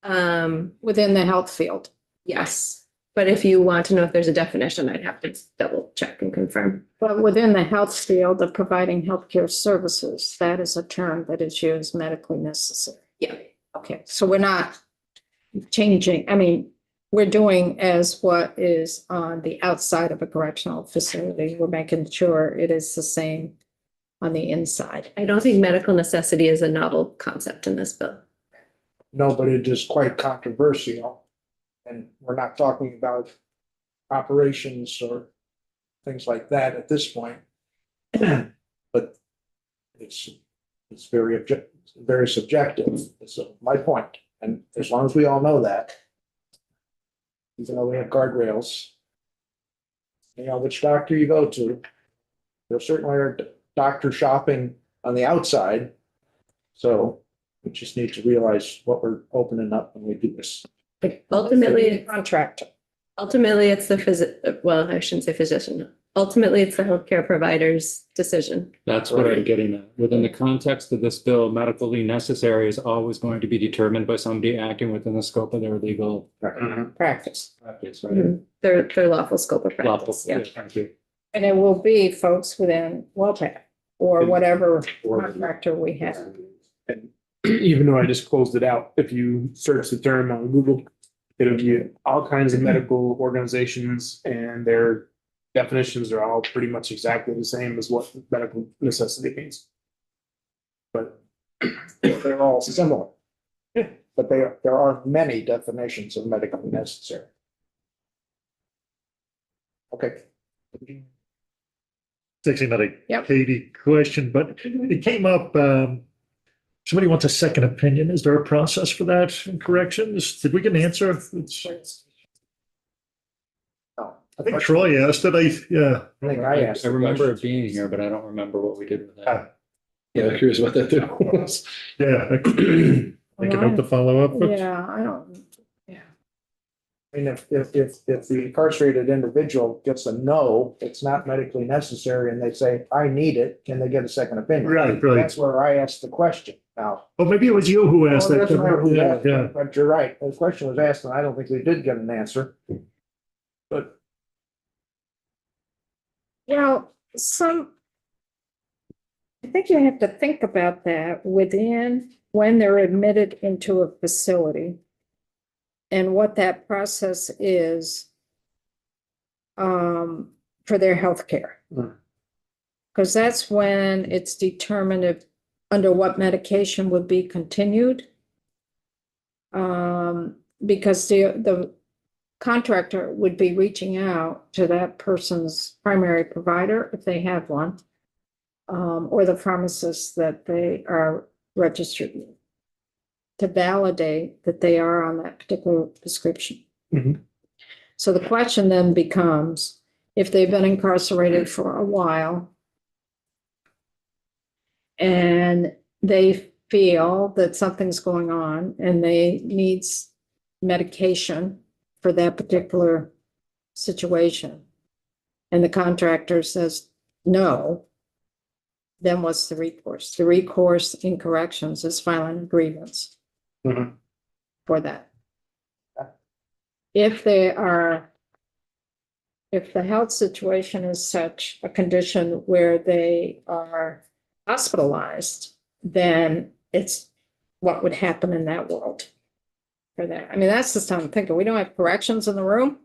Um, within the health field. yes, but if you want to know if there's a definition, I'd have to double check and confirm. But within the health field of providing healthcare services, that is a term that is used medically necessary. Yeah. Okay, so we're not changing, we're doing as what is on the outside of a correctional facility. We're making sure it is the same on the inside. I don't think medical necessity is a novel concept in this bill. No, but it is quite controversial. And we're not talking about operations or things like that at this point. But it's very subjective, is my point. And as long as we all know that, even though we have guardrails, which doctor you go to, there certainly are doctor shopping on the outside. So we just need to realize what we're opening up when we do this. Ultimately, Contractor. ultimately, it's the well, I shouldn't say physician. Ultimately, it's the healthcare provider's decision. That's what I'm getting at. Within the context of this bill, medically necessary is always going to be determined by somebody acting within the scope of their legal Practice. practice, right? Their lawful scope of Lawful, practice, yeah, yeah. thank you. And it will be folks within WellPAC or whatever contractor we have. And even though I just closed it out, if you search the term on Google, it'll be all kinds of medical organizations and their definitions are all pretty much exactly the same as what medical necessity means. But They're all similar. But there are many definitions of medically necessary. Okay. It's actually not a Yep. Katie question, but it came up, somebody wants a second opinion. Is there a process for that in corrections? Did we get an answer? No. I think Troy asked it. Yeah. I think I asked. I the remember question. it being here, but I don't remember what we did with that. Yeah, I'm curious about that too. Yeah. Make a note to follow up. Yeah, I don't, I mean, if the incarcerated individual gets a no, it's not medically necessary, and they say, I need it, can they get a second opinion? Right. That's where I asked the question. Now, Oh, maybe it was you who asked well, that. it doesn't matter who Yeah, asked yeah. it, but you're right. The question was asked, and I don't think we did get an answer. But well, I think you have to think about that within when they're admitted into a facility and what that process is for their health care. Because that's when it's determined if under what medication would be continued. Because the contractor would be reaching out to that person's primary provider if they have one, or the pharmacist that they are registered with, to validate that they are on that particular prescription. Mhm. So the question then becomes, if they've been incarcerated for a while and they feel that something's going on and they need medication for that particular situation, and the contractor says no, then what's the recourse? The recourse in corrections is filing a grievance Mhm. for that. If the health situation is such a condition where they are hospitalized, then it's what would happen in that world for that. I mean, that's just how I'm thinking. We don't have corrections in the room,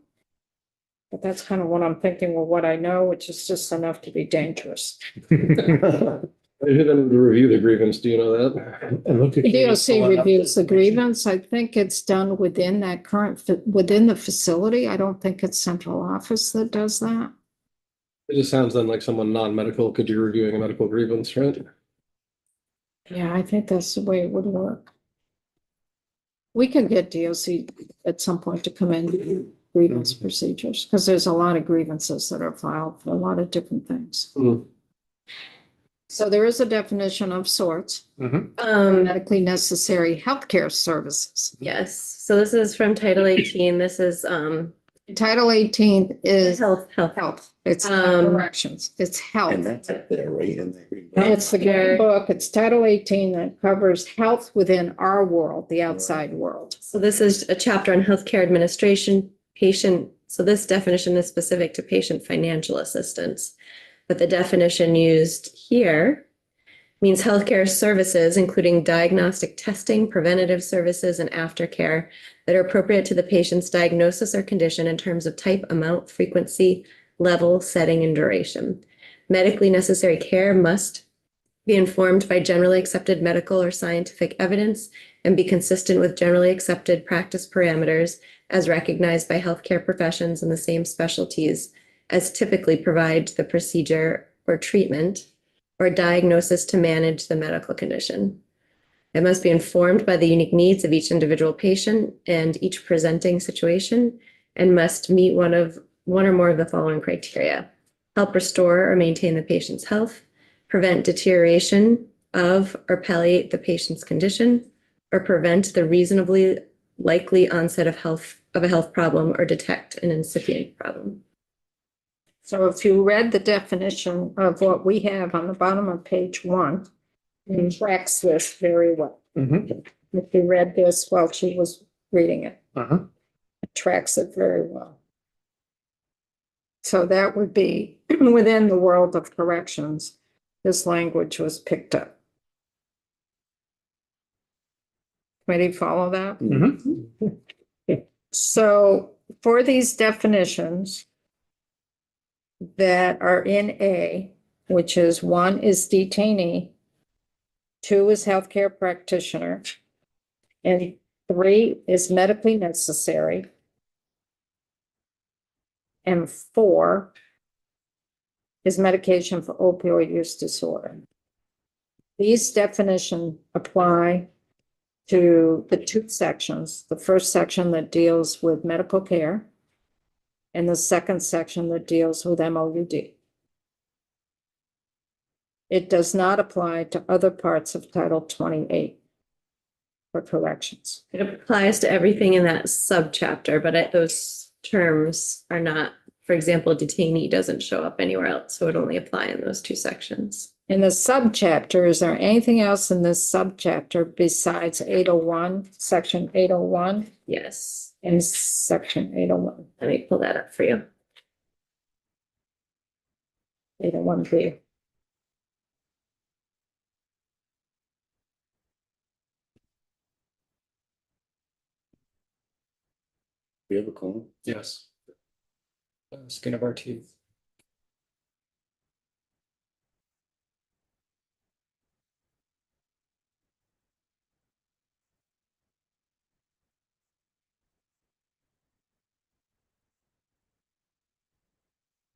but that's kind of what I'm thinking, well, what I know, which is just enough to be dangerous. Who then would review the grievance? Do you know that? And look at The Katie DOC pulling up reviews the information. grievance. I think it's done within that within the facility. I don't think it's central office that does that. It just sounds then like someone non-medical could be reviewing a medical grievance, right? Yeah, I think that's the way it would work. We could get DOC at some point to come in and do grievance procedures, because there's a lot of grievances that are filed for a lot of different things. Mhm. So there is a definition of sorts, medically necessary healthcare services. Yes, so this is from Title 18. This is Title 18 is health. health. It's not corrections. It's health. And that's up there, right? In there. It's the green book. It's Title 18 that covers health within our world, the outside world. So this is a chapter on healthcare administration, patient. So this definition is specific to patient financial assistance. But the definition used here means healthcare services, including diagnostic testing, preventative services, and aftercare that are appropriate to the patient's diagnosis or condition in terms of type, amount, frequency, level, setting, and duration. Medically necessary care must be informed by generally accepted medical or scientific evidence and be consistent with generally accepted practice parameters as recognized by healthcare professions in the same specialties as typically provide the procedure or treatment or diagnosis to manage the medical condition. It must be informed by the unique needs of each individual patient and each presenting situation, and must meet one or more of the following criteria: help restore or maintain the patient's health, prevent deterioration of or palliate the patient's condition, or prevent the reasonably likely onset of a health problem or detect an incipient problem. So if you read the definition of what we have on the bottom of page 1, it tracks this very well. Mhm. If you read this while she was reading it, Uh-huh. it tracks it very well. So that would be within the world of corrections, this language was picked up. Committee follow that? So for these definitions that are in A, which is 1 is detainee, 2 is healthcare practitioner, and 3 is medically necessary, and 4 is medication for opioid use disorder. These definitions apply to the 2 sections, the first section that deals with medical care and the second section that deals with MOUD. It does not apply to other parts of Title 28 for corrections. It applies to everything in that subchapter, but those terms are not, for example, detainee doesn't show up anywhere else, so it only apply in those 2 sections. In the subchapter, is there anything else in this subchapter besides 801, section 801 Yes, and section 801, let me pull that up for you. 801B? We have a call. Yes. Skin of our teeth.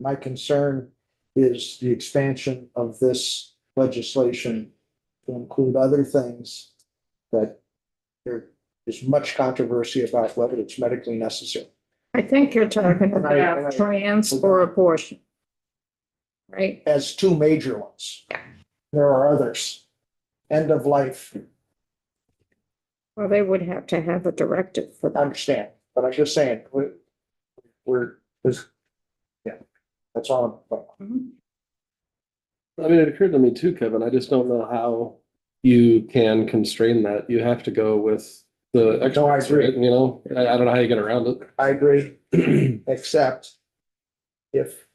My concern is the expansion of this legislation to include other things that there is much controversy about whether it's medically necessary. I think you're talking And I- about trans or abortion. Right? As 2 major ones. There are others. End of life, Well, they would have to have a directive for I that. understand, but I'm just saying, yeah, that's all. I mean, it occurred to me too, Kevin, I just don't know how you can constrain that. You have to go with the. No, I agree. You know, I don't know how you get around it. I agree, except if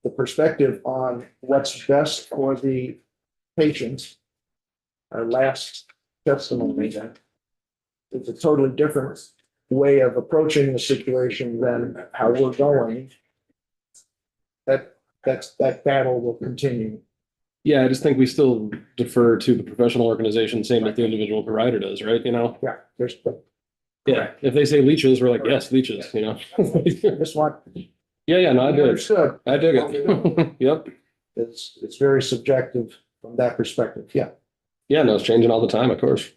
the perspective on what's best for the patient, our last testimony, that it's a totally different way of approaching the situation than how we're going. That battle will continue. Yeah, I just think we still defer to the professional organization, same as the individual provider does, right? You know? Yeah, there's, Yeah, if they say leeches, we're like, yes, leeches, you know? this one. Yeah, no, I dig. Understood. I dig it. Yep. It's very subjective from that perspective, yeah. Yeah, no, it's changing all the time, of course.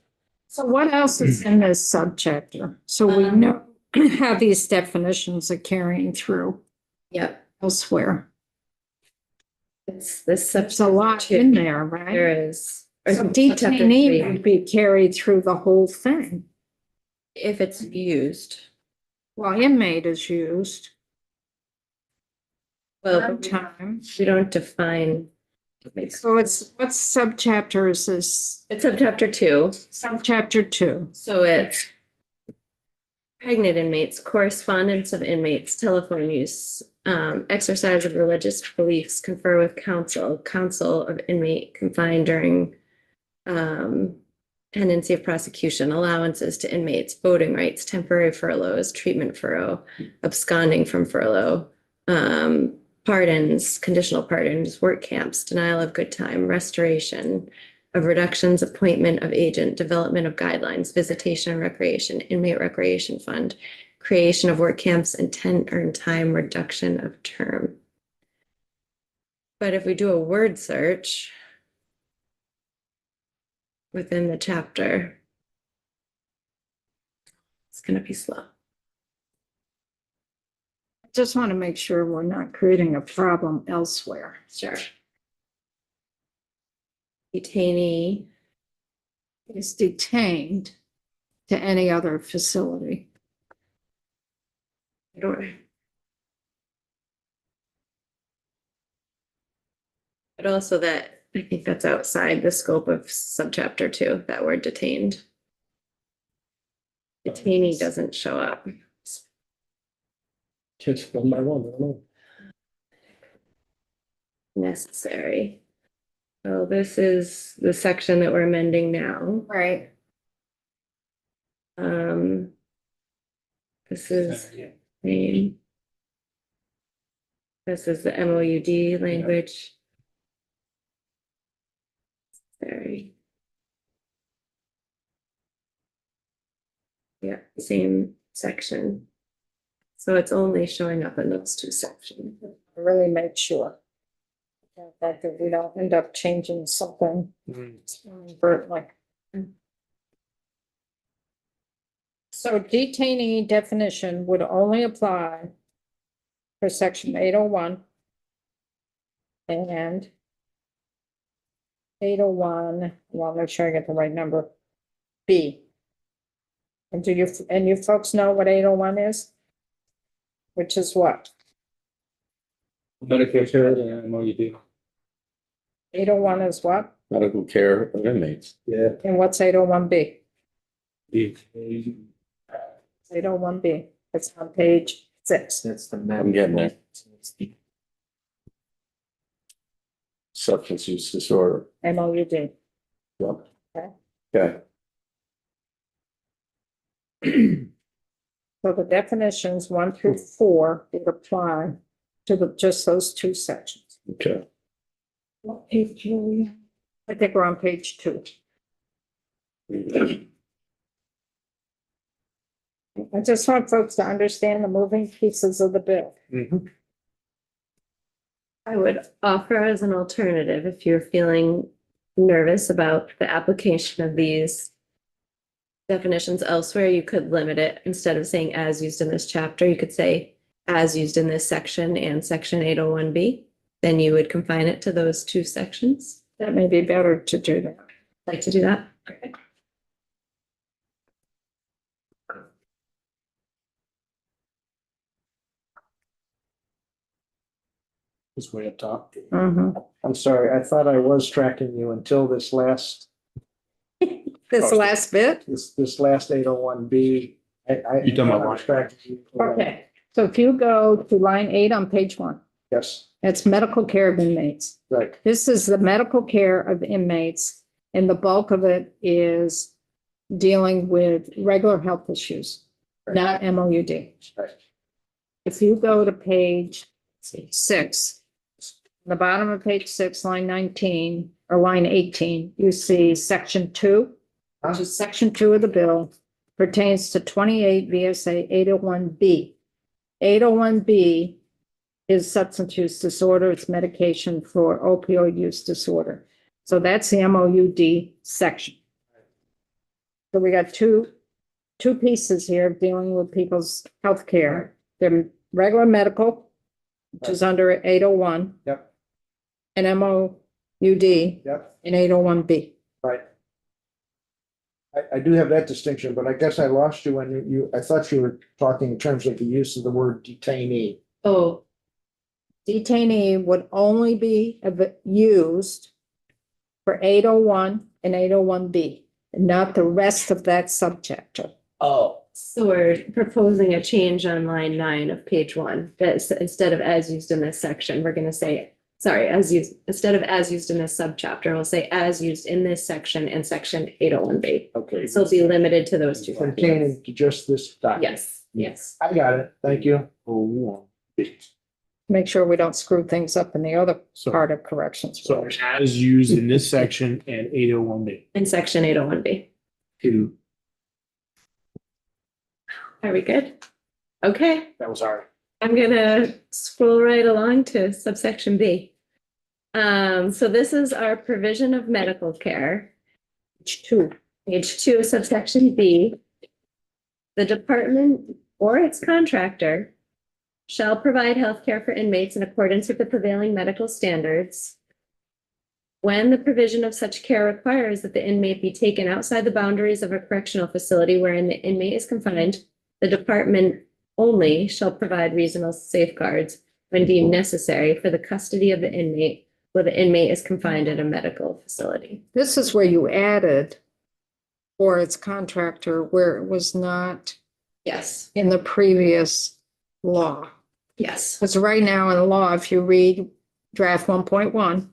So what else is in this subchapter? So we know how these definitions are carrying through Yep, elsewhere. it's this There's a lot in there, There right? is. So Chapter detainee 3, would be carried through the whole thing. if it's used. Well, inmate is used Well, one but time. we don't define. So it's, what subchapter is this? It's subchapter 2, Subchapter 2. so it's pregnant inmates, correspondence of inmates, telephone use, exercise of religious beliefs, confer with counsel of inmate confined during pendency of prosecution, allowances to inmates, voting rights, temporary furloughs, treatment furlough, absconding from furlough, pardons, conditional pardons, work camps, denial of good time, restoration of reductions, appointment of agent, development of guidelines, visitation and recreation, inmate recreation fund, creation of work camps, and 10 earned time, reduction of term. But if we do a word search within the chapter, it's going to be slow. I just want to make sure we're not creating a problem elsewhere. Sure. Detainee Is detained. to any other facility. I don't. But also that, I think that's outside the scope of subchapter 2, that word detained. Detainee doesn't show up. Just one by one, I don't know. Necessary. So this is the section that we're amending now. Right. This is the MOUD language. Sorry. Yeah, same section. So it's only showing up in those two sections. Really make sure. That we don't end up changing something. Like. So detainee definition would only apply for section 801 and 801, well, make sure I get the right number, B. And you folks know what 801 is? Which is what? Medicare care and MOUD. 801 is what? Medical care of inmates. Yeah. And what's 801B? B. 801B. It's on page 6. That's the I'm getting there. Substance use disorder. MOUD. Yep. Okay. Okay. So the definitions 1 through 4 would apply to just those two sections. Okay. What page are we on? I think we're on page 2. I just want folks to understand the moving pieces of the bill. I would offer as an alternative, if you're feeling nervous about the application of these definitions elsewhere, you could limit it. Instead of saying as used in this chapter, you could say as used in this section and section 801B. Then you would confine it to those two sections. That may be better to do that. Like to do that? Okay. It's way up top. I'm sorry, I thought I was tracking you until this last, This last bit? this last 801B. You talking about I was tracking you. Okay, so if you go to line 8 on page 1, Yes, it's medical care of inmates. right. This is the medical care of inmates, and the bulk of it is dealing with regular health issues, not MOUD. Right. If you go to page 6, the bottom of page 6, line 19, or line 18, you see section 2, which is section 2 of the bill, pertains to 28 VSA 801B. 801B is substance use disorder, it's medication for opioid use disorder. So that's the MOUD section. So we got two pieces here dealing with people's health care. They're regular medical, which is under 801. Yep. And MOUD Yep, and 801B. right. I do have that distinction, but I guess I lost you when I thought you were talking in terms of the use of the word detainee. Oh, Detainee would only be used for 801 and 801B, and not the rest of that subchapter. oh, so we're proposing a change on line 9 of page 1. That instead of as used in this section, we're gonna say, sorry, as used, instead of as used in this subchapter, we'll say as used in this section and section 801B. Okay. So it'll be limited to those two. sections. Pertaining to just this document. Yes, yes. I got it. Thank you. Make sure we don't screw things up in the other So, part of corrections. so as used in this section and 801B. In section 801B. Two. Are we good? Okay. That was hard. I'm gonna scroll right along to subsection B. So this is our provision of medical care. Page 2, subsection B. The department or its contractor shall provide health care for inmates in accordance with the prevailing medical standards. When the provision of such care requires that the inmate be taken outside the boundaries of a correctional facility wherein the inmate is confined, the department only shall provide reasonable safeguards when deemed necessary for the custody of the inmate where the inmate is confined at a medical facility. This is where you added or its contractor where it was not Yes, in the previous law. yes. Because right now in the law, if you read draft 1.1,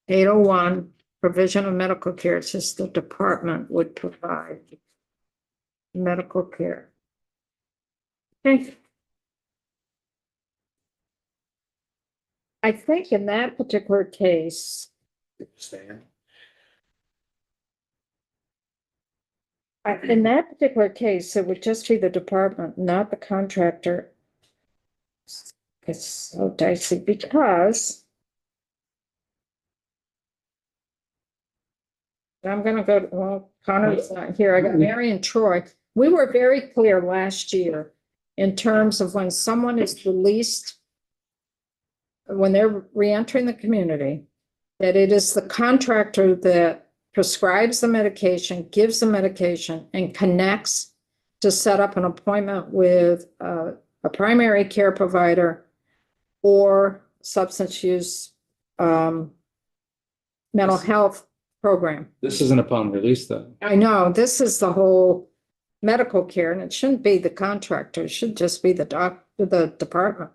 801, provision of medical care, it's just the department would provide medical care. Okay. I think in that particular case, in that particular case, it would just be the department, not the contractor. It's so dicey because I'm gonna go, well, Connor's not here. I got Mary and Troy. We were very clear last year in terms of when someone is released, when they're reentering the community, that it is the contractor that prescribes the medication, gives the medication, and connects to set up an appointment with a primary care provider or substance use mental health program. This isn't upon release though. I know, this is the whole medical care, and it shouldn't be the contractor, it should just be the department.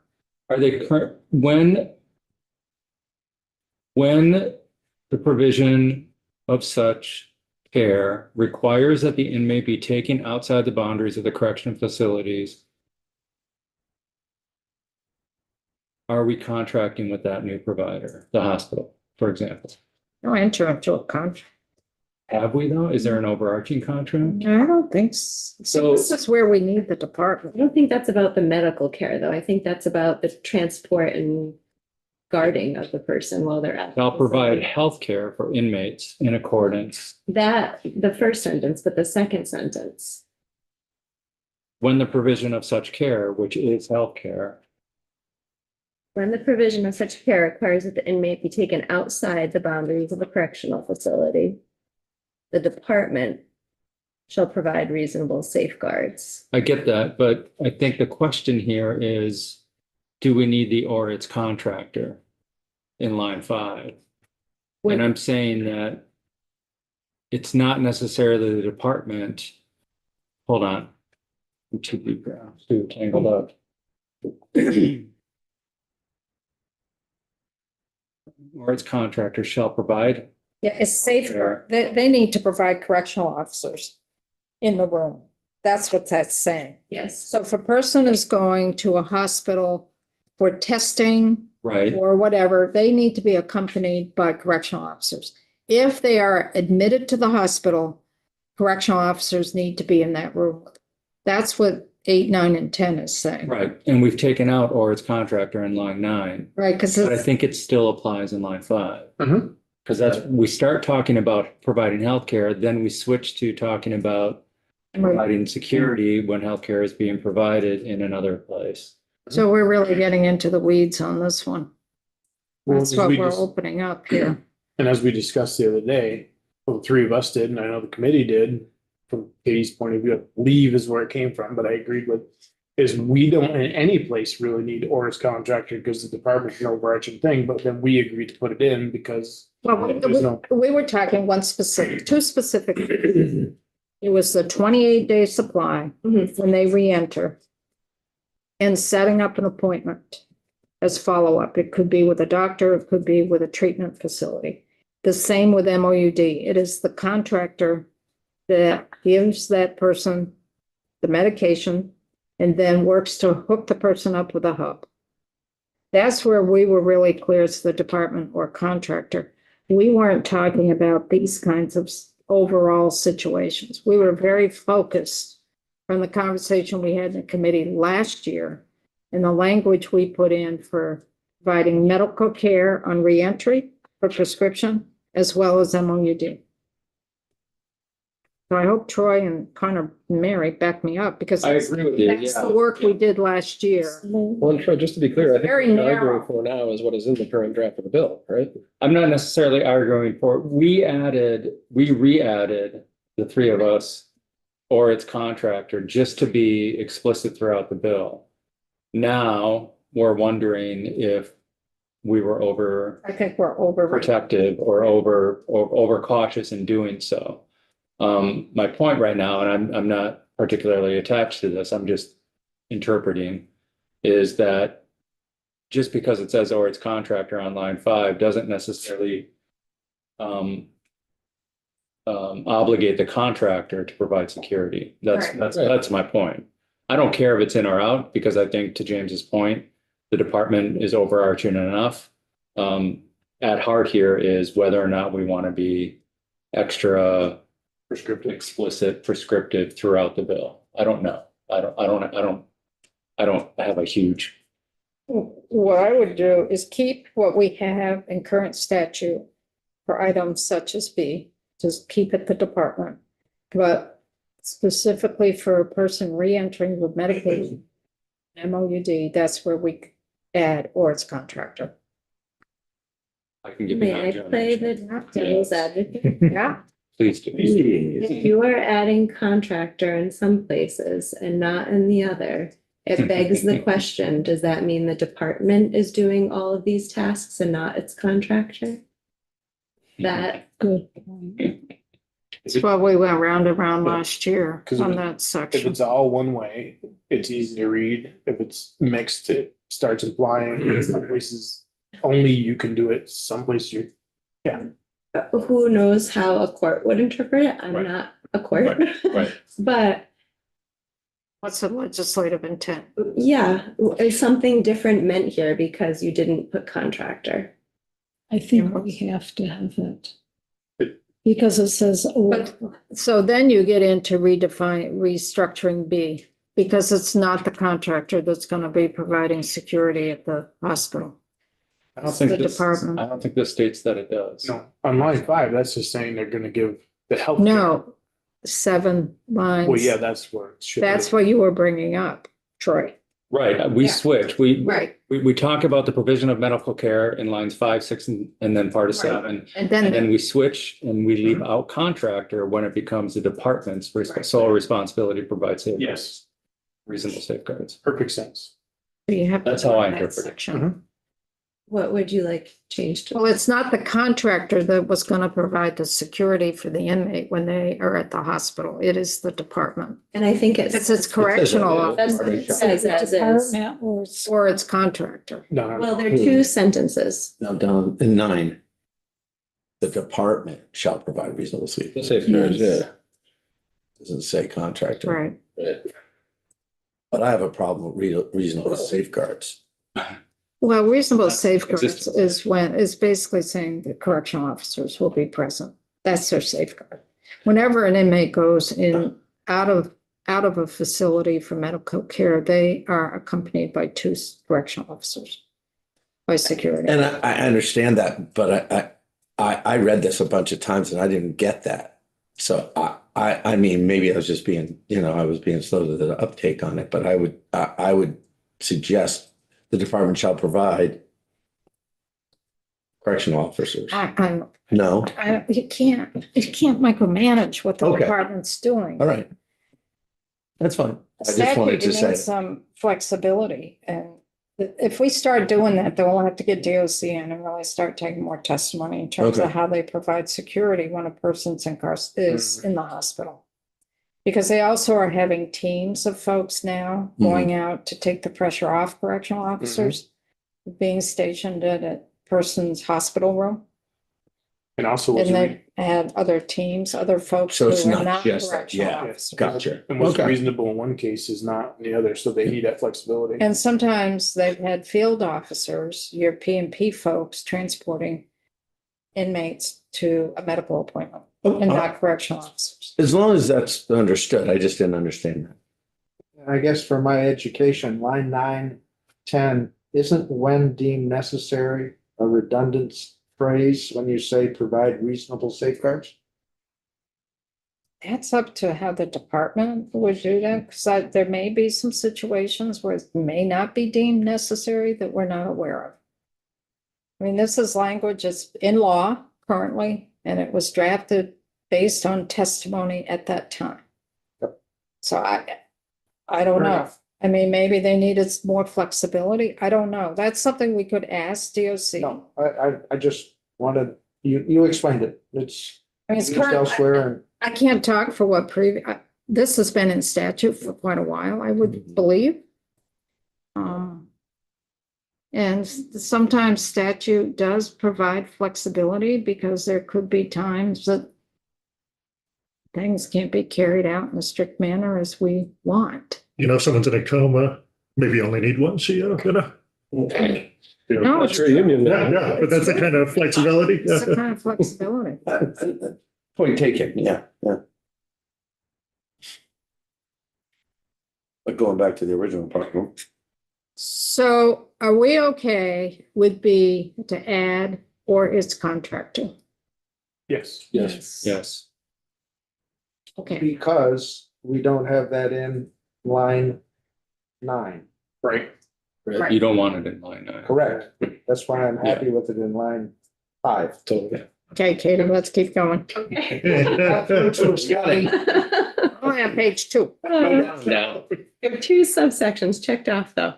Are they current, when the provision of such care requires that the inmate be taken outside the boundaries of the correctional facilities, are we contracting with that new provider, the hospital, for example? No, enter into a contract. Have we though? Is there an overarching contract? I don't think so. So- This is where we need the I department. don't think that's about the medical care, though. I think that's about the transport and guarding of the person while they're at. the Shall provide facility. health care for inmates in accordance That, the first sentence, but the second sentence. when the provision of such care, which is health care, When the provision of such care requires that the inmate be taken outside the boundaries of a correctional facility, the department shall provide reasonable safeguards. I get that, but I think the question here is, do we need the or its contractor in line 5? And I'm saying that it's not necessarily the department. Hold on. I'm too deep now, too tangled up. Or its contractor shall provide. Yeah, it's safer. They need to provide correctional officers in the room. That's what that's saying. Yes. So if a person is going to a hospital for testing Right, or whatever, they need to be accompanied by correctional officers. If they are admitted to the hospital, correctional officers need to be in that room. That's what 8, 9, and 10 is saying. right. And we've taken out or its contractor in line 9, Right, because but I think it still applies in line 5. Mhm. Because that's, we start talking about providing healthcare, then we switch to talking about providing security when healthcare is being provided in another place. so we're really getting into the weeds on this one. Well, That's as what we we're just- opening up here. And as we discussed the other day, well, the 3 of us did, and I know the committee did, from Katie's point of view, I believe is where it came from, but I agreed with, is we don't in any place really need Oris contractor because the department's an overarching thing, but then we agreed to put it in because Well, there's no. we were talking two specific. It was the 28-day supply when they re-enter. And setting up an appointment as follow-up. It could be with a doctor, it could be with a treatment facility. The same with MOUD. It is the contractor that gives that person the medication and then works to hook the person up with a hub. That's where we were really clear as the department or contractor. We weren't talking about these kinds of overall situations. We were very focused from the conversation we had in the committee last year and the language we put in for providing medical care on reentry for prescription as well as MOUD. So I hope Troy and Connor and Mary back me up because I that's agree with you, that's the yeah. work we did last year. Well, and Troy, just to be clear, I think Very what you're narrow. arguing for now is what is in the current draft of the bill, right? I'm not necessarily arguing for, we re-added the three of us or its contractor just to be explicit throughout the bill. Now, we're wondering if we were I think we're over. overprotective or over cautious in doing so. My point right now, and I'm not particularly attached to this, I'm just interpreting, is that just because it says or its contractor on line 5 doesn't necessarily obligate the contractor to provide security. That's my point. I don't care if it's in or out, because I think, to James's point, the department is overarching enough. At heart here is whether or not we want to be extra prescriptive, prescriptive throughout the bill. I don't know. I don't have a huge. What I would do is keep what we have in current statute for items such as B, just keep it the department. But specifically for a person re-entering with medication, MOUD, that's where we add or its contractor. I can give you. May I play the devil's advocate? Yeah. Please do. If you are adding contractor in some places and not in the other, it begs the question, does that mean the department is doing all of these tasks and not its contractor? That, Good. That's why we went round and round last year 'Cause on if- that If section. it's all one way, it's easy to read. If it's mixed, it starts implying some places only you can do it, some places you. who knows how a court would interpret it? I'm Right. not a court. Right. But What's the legislative intent? yeah, is something different meant here because you didn't put contractor? I think we have to have it. Because it says, But, so then you get into restructuring B, because it's not the contractor that's gonna be providing security at the hospital. I don't It's think the this, department. I don't think this states that it does. No, on line 5, that's just saying they're gonna give the health. No, 7 lines. Well, yeah, that's where it should. That's what you were bringing up, Troy. Right, we Yeah. switch, we Right. talk about the provision of medical care in lines 5, 6, and then part of Right. 7. And And then then, we switch and we leave out contractor when it becomes the department's sole responsibility to provide safeguards. Yes, Reasonable safeguards. perfect sense. you have. to That's how I put that interpret it. section. What would you like changed to? Well, it's not the contractor that was gonna provide the security for the inmate when they are at the hospital. It is the department. And I think It's correctional That's officer what it says as is. department or it's- or its contractor. No, Well, there are two sentences. Now down in 9. The department shall provide reasonable The safety. safeguards, Yes. yeah. Doesn't say contractor. Right. But I have a problem with reasonable safeguards. Well, reasonable That's safeguards existing. is basically saying the correctional officers will be present. That's their safeguard. Whenever an inmate goes in, out of a facility for medical care, they are accompanied by 2 correctional officers. By security. And I understand that, but I read this a bunch of times and I didn't get that. So I mean, maybe I was just being, I was being slow to the uptake on it, but I would suggest the department shall provide correctional officers. No, You can't micromanage what the Okay. department's doing. all right. That's fine. I just Statute wanted to say, needs some flexibility, and if we start doing that, then we'll have to get DOC in and really start taking more testimony in terms of Okay. how they provide security when a person's is in the hospital. Because they also are having teams of folks now going out to take the pressure off correctional officers, being stationed at a person's hospital room. and also what's, And they've had other teams, other folks So who it's are not not just- correctional yeah. officers. gotcha. and what's Okay. reasonable in one case is not in the other, so they need that flexibility. And sometimes they've had field officers, your P&P folks, transporting inmates to a medical appointment and not correctional officers. As long as that's understood, I just didn't understand that. I guess for my education, line 9, 10, isn't when deemed necessary a redundant phrase when you say provide reasonable safeguards? That's up to how the department would do that, because there may be some situations where it may not be deemed necessary that we're not aware of. I mean, this is language that's in law currently, and it was drafted based on testimony at that time. So I don't know. I mean, maybe they needed more flexibility. I don't know. That's something we could ask DOC. No, I just wanted, you explained it. It's I mean, it's used current, elsewhere and I can't talk for what this has been in statute for quite a while, I would believe. And sometimes statute does provide flexibility because there could be times that things can't be carried out in a strict manner as we want. You know, if someone's in a coma, maybe you only need one CO, you know? No, it's Trade union. Yeah, but that's the kind of flexibility. It's a kind of flexibility. Point taken, yeah. But going back to the original part, So are we okay with B to add or its contractor? Yes. Yes. Okay, because we don't have that in line 9. Right. Right. You don't want it in line 9. Correct. That's why I'm happy with it in line 5. Totally. okay, Katie, let's keep going. Scotty. Oh, yeah, page 2. No. We have 2 subsections checked off though.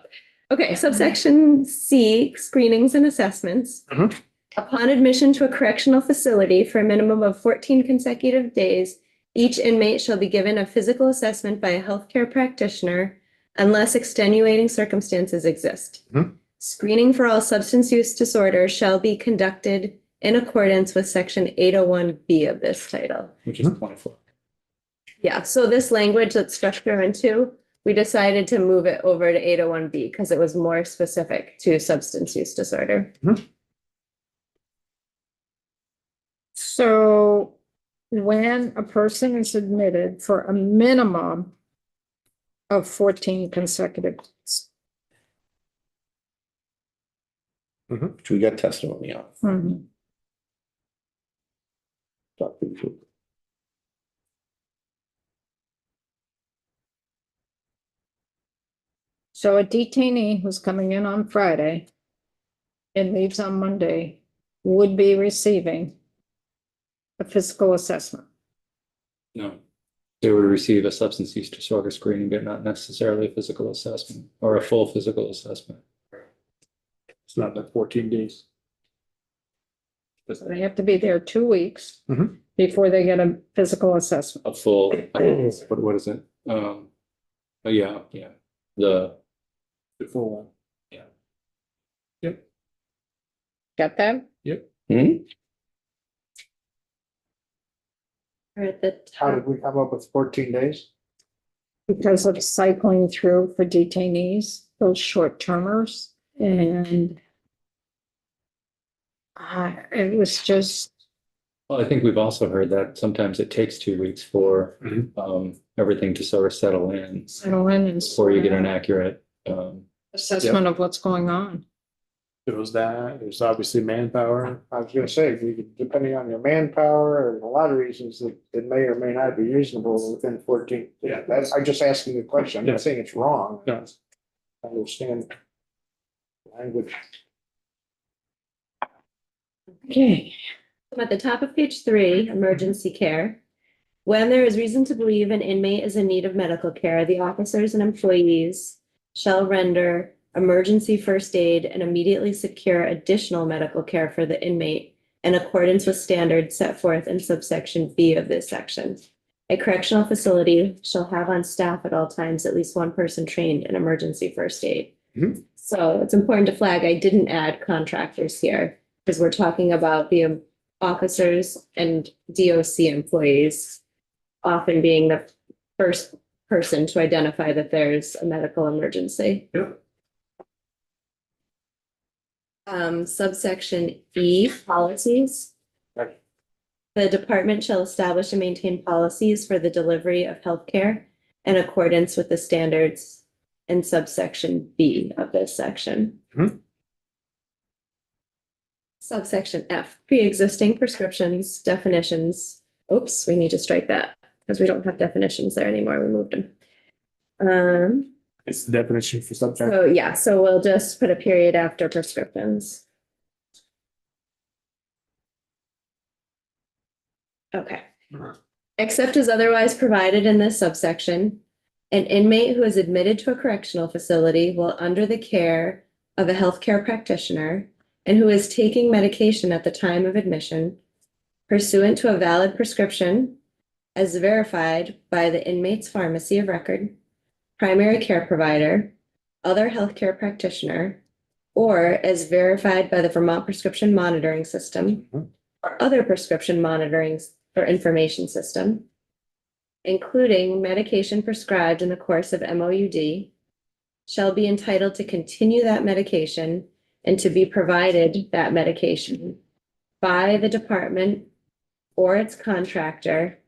Okay, subsection C, screenings and assessments. Mhm. Upon admission to a correctional facility for a minimum of 14 consecutive days, each inmate shall be given a physical assessment by a healthcare practitioner unless extenuating circumstances exist. Mhm. Screening for all substance use disorders shall be conducted in accordance with section 801B of this title. Which is 24. Yeah, so this language that's structure in 2, we decided to move it over to 801B because it was more specific to substance use disorder. So when a person is admitted for a minimum of 14 consecutive days. which we got testimony on. Mhm. So a detainee who's coming in on Friday and leaves on Monday would be receiving a physical assessment. No. They would receive a substance use disorder screening, but not necessarily a physical assessment or a full physical assessment. It's not the 14 days. So they have to be there 2 weeks Mhm. before they get a physical assessment. A full, what is it? Yeah. The full one. Got that? Or at the How top, did we come up with 14 days? Because of cycling through for detainees, those short termers, and it was just, Well, I think we've also heard that sometimes it takes 2 weeks for everything to sort of settle in settle in and before you get an accurate assessment of what's going on. It was that, there's obviously manpower. I was gonna say, depending on your manpower and a lot of reasons that it may or may not be reasonable within 14. Yeah. I'm just asking the question. I'm Yeah. not saying it's wrong. No. I understand language. Okay. at the top of page 3, emergency care. When there is reason to believe an inmate is in need of medical care, the officers and employees shall render emergency first aid and immediately secure additional medical care for the inmate in accordance with standards set forth in subsection B of this section. A correctional facility shall have on staff at all times at least one person trained in emergency first aid. Mhm. So it's important to flag, I didn't add contractors here because we're talking about the officers and DOC employees often being the first person to identify that there's a medical emergency. Yep. Subsection E, policies. Right. The department shall establish and maintain policies for the delivery of healthcare in accordance with the standards in subsection B of this section. Mhm. Subsection F, pre-existing prescriptions, definitions. Oops, we need to strike that. because we don't have definitions there anymore. We moved them. It's the definition for subject. So yeah, so we'll just put a period after prescriptions. Okay. Except as otherwise provided in this subsection, an inmate who is admitted to a correctional facility while under the care of a healthcare practitioner and who is taking medication at the time of admission pursuant to a valid prescription as verified by the inmate's pharmacy of record, primary care provider, other healthcare practitioner, or as verified by the Vermont Prescription Monitoring System or other prescription monitoring or information system, including medication prescribed in the course of MOUD, shall be entitled to continue that medication and to be provided that medication by the department or its contractor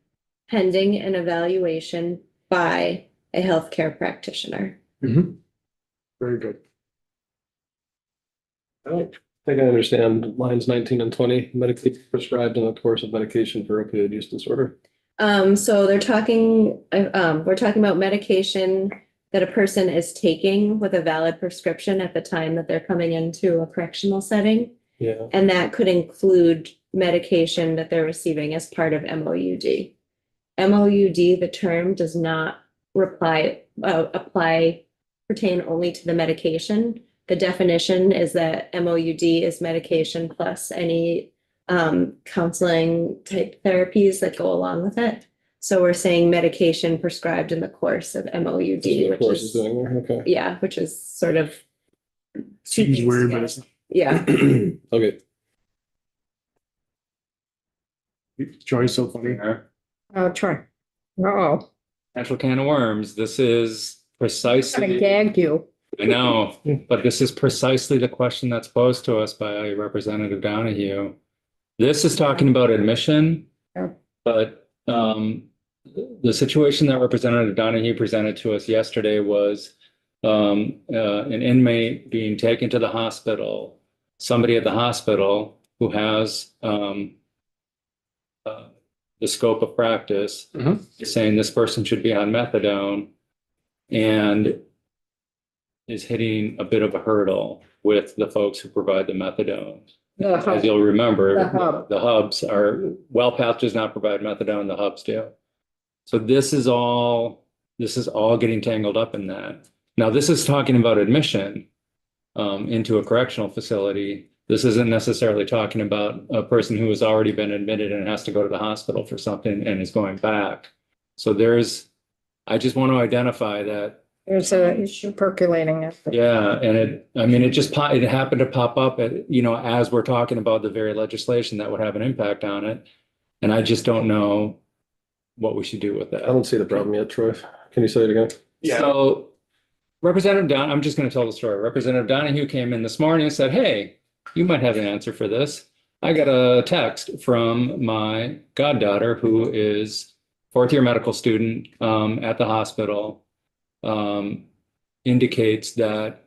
pending an evaluation by a healthcare practitioner. Very good. I don't think I understand lines 19 and 20, medication prescribed in the course of medication for opioid use disorder. So they're talking, we're talking about medication that a person is taking with a valid prescription at the time that they're coming into a correctional setting. Yeah. And that could include medication that they're receiving as part of MOUD. MOUD, the term does not pertain only to the medication. The definition is that MOUD is medication plus any counseling type therapies that go along with it. So we're saying medication prescribed in the course of MOUD, Of which course, is, is doing there. Okay. yeah, which is sort of. two Seems things weird, but together. it's Yeah, Okay. Joy's so funny. Try. Uh-oh, Natural can of worms. This is gonna precisely, gag you. I know, but this is precisely the question that's posed to us by Representative Donahue. This is talking about admission, Yeah. but the situation that Representative Donahue presented to us yesterday was an inmate being taken to the hospital, somebody at the hospital who has the scope of practice is saying this person should be on methadone and is hitting a bit of a hurdle with the folks who provide the methadone. The As hub. you'll remember, The hub. the hubs are, WellPath does not provide methadone, the hubs do. So this is all getting tangled up in that. Now, this is talking about admission into a correctional facility. This isn't necessarily talking about a person who has already been admitted and has to go to the hospital for something and is going back. So I just want to identify that. There's a issue percolating. Yeah, and it happened to pop up as we're talking about the very legislation that would have an impact on it. And I just don't know what we should do with that. I don't see the problem yet, Troy. Can you say it again? Yeah. So I'm just going to tell the story. Representative Donahue came in this morning and said, hey, you might have an answer for this. I got a text from my goddaughter who is fourth-year medical student at the hospital, indicates that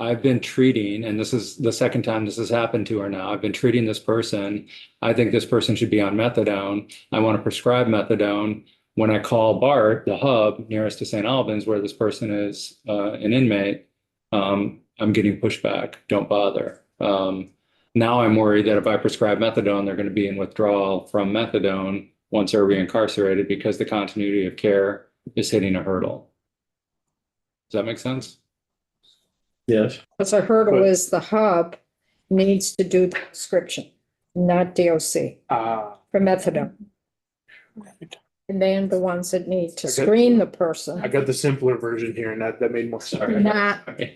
I've been treating, and this is the second time this has happened to her now. I've been treating this person. I think this person should be on methadone. I want to prescribe methadone. When I call BART, the hub nearest to St. Albans, where this person is an inmate, I'm getting pushback. Don't bother. Now I'm worried that if I prescribe methadone, they're going to be in withdrawal from methadone once they're reincarcerated because the continuity of care is hitting a hurdle. Does that make sense? Yes. Because a hurdle is the hub needs to do the prescription, not DOC for methadone. And they're the ones that need to screen the person. I got the simpler version here, and that made more sense.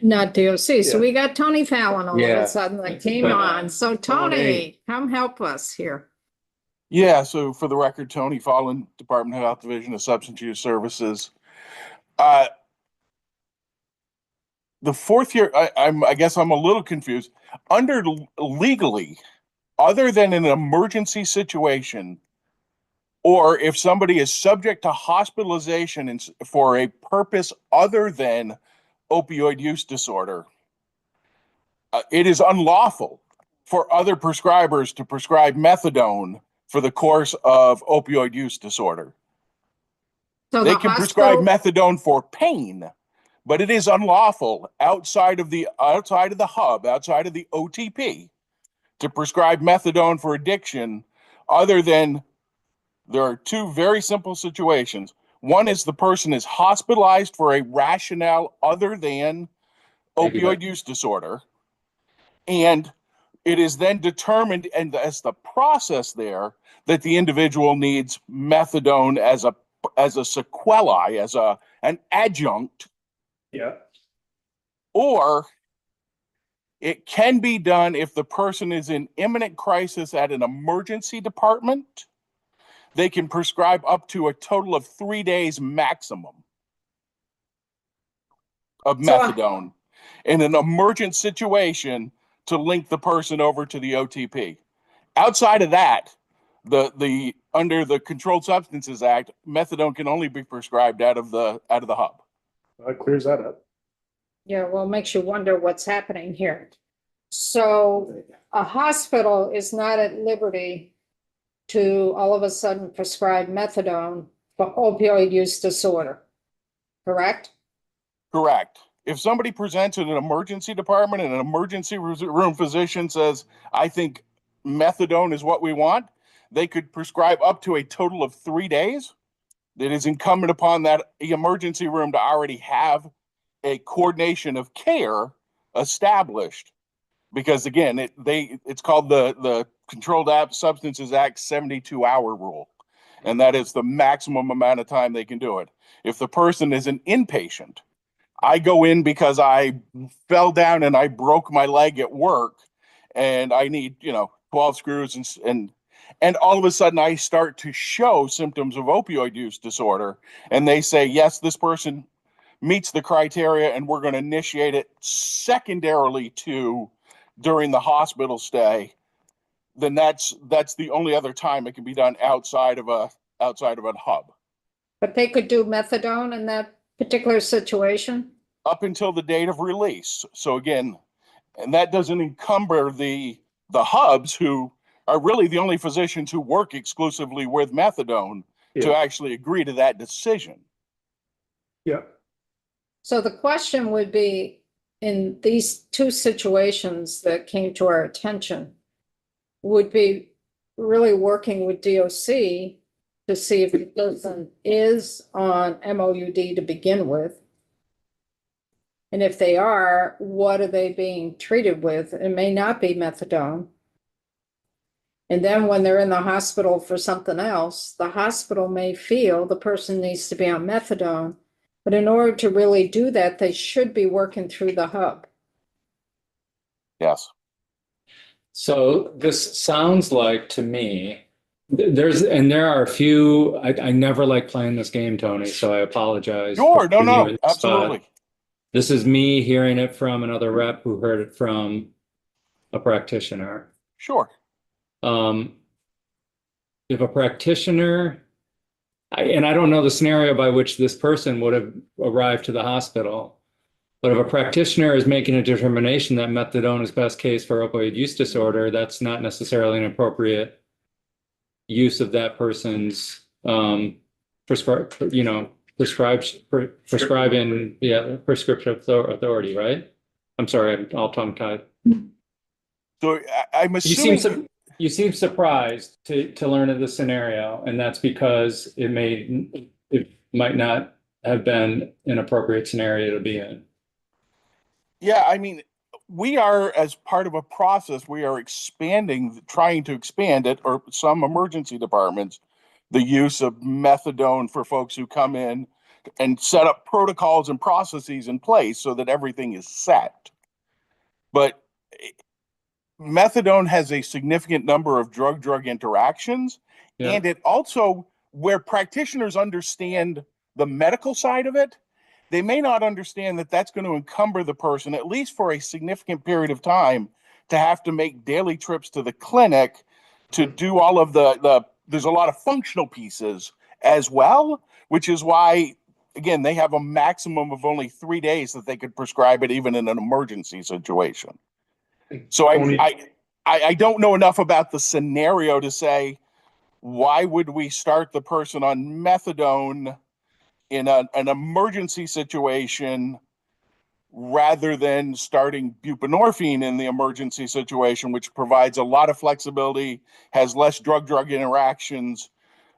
Not DOC. So we got Tony Fallon all of Yeah. a sudden that came on. So Tony, come help us here. Yeah, so for the record, Tony Fallon, Department of Health Division of Substance Use Services. The fourth year, I guess I'm a little confused. Under legally, other than an emergency situation, or if somebody is subject to hospitalization for a purpose other than opioid use disorder, it is unlawful for other prescribers to prescribe methadone for the course of opioid use disorder. So They the can prescribe hospital, methadone for pain, but it is unlawful outside of the hub, outside of the OTP, to prescribe methadone for addiction, other than there are two very simple situations. One is the person is hospitalized for a rationale other than opioid use disorder, and it is then determined, and as the process there, that the individual needs methadone as a sequelae, as an adjunct, Yeah. or it can be done if the person is in imminent crisis at an emergency department. They can prescribe up to a total of 3 days maximum of So, methadone in an emergent situation to link the person over to the OTP. Outside of that, the under the Controlled Substances Act, methadone can only be prescribed out of the hub. That clears that up. yeah, well, it makes you wonder what's happening here. So a hospital is not at liberty to all of a sudden prescribe methadone for opioid use disorder, correct? Correct. If somebody presents in an emergency department and an emergency room physician says, I think methadone is what we want, they could prescribe up to a total of 3 days. It is incumbent upon that emergency room to already have a coordination of care established, because again, it's called the Controlled Substances Act 72-hour rule, and that is the maximum amount of time they can do it. If the person is an inpatient, I go in because I fell down and I broke my leg at work, and I need 12 screws, and all of a sudden I start to show symptoms of opioid use disorder, and they say, yes, this person meets the criteria, and we're going to initiate it secondarily to during the hospital stay, then that's the only other time it can be done outside of a hub. But they could do methadone in that particular situation? Up until the date of release. So again, and that doesn't encumber the hubs, who are really the only physicians who work exclusively with methadone, to actually agree to that decision. Yeah. So the question would be, in these two situations that came to our attention, would be really working with DOC to see if the person is on MOUD to begin with. And if they are, what are they being treated with? It may not be methadone. And then when they're in the hospital for something else, the hospital may feel the person needs to be on methadone. But in order to really do that, they should be working through the hub. Yes. So this sounds like, to me, there are a few, I never like playing this game, Tony, so I apologize. Sure, for no, you in this spot. absolutely. This is me hearing it from another rep who heard it from a practitioner. Sure. If a practitioner, and I don't know the scenario by which this person would have arrived to the hospital, but if a practitioner is making a determination that methadone is best case for opioid use disorder, that's not necessarily an appropriate use of that person's prescribing prescription authority, right? I'm sorry, I'm all tongue-tied. So I'm assuming you seem surprised to learn of the scenario, and that's because it might not have been an appropriate scenario to be in. Yeah, I mean, we are, as part of a process, we are trying to expand it, or some emergency departments, the use of methadone for folks who come in, and set up protocols and processes in place so that everything is set. But methadone has a significant number of drug-drug interactions, and it also, where practitioners understand the medical side of it, they may not understand that that's going to encumber the person, at least for a significant period of time, to have to make daily trips to the clinic to do all of there's a lot of functional pieces as well, which is why, again, they have a maximum of only 3 days that they could prescribe it, even in an emergency situation. So I don't know enough about the scenario to say, why would we start the person on methadone in an emergency situation rather than starting buprenorphine in the emergency situation, which provides a lot of flexibility, has less drug-drug interactions,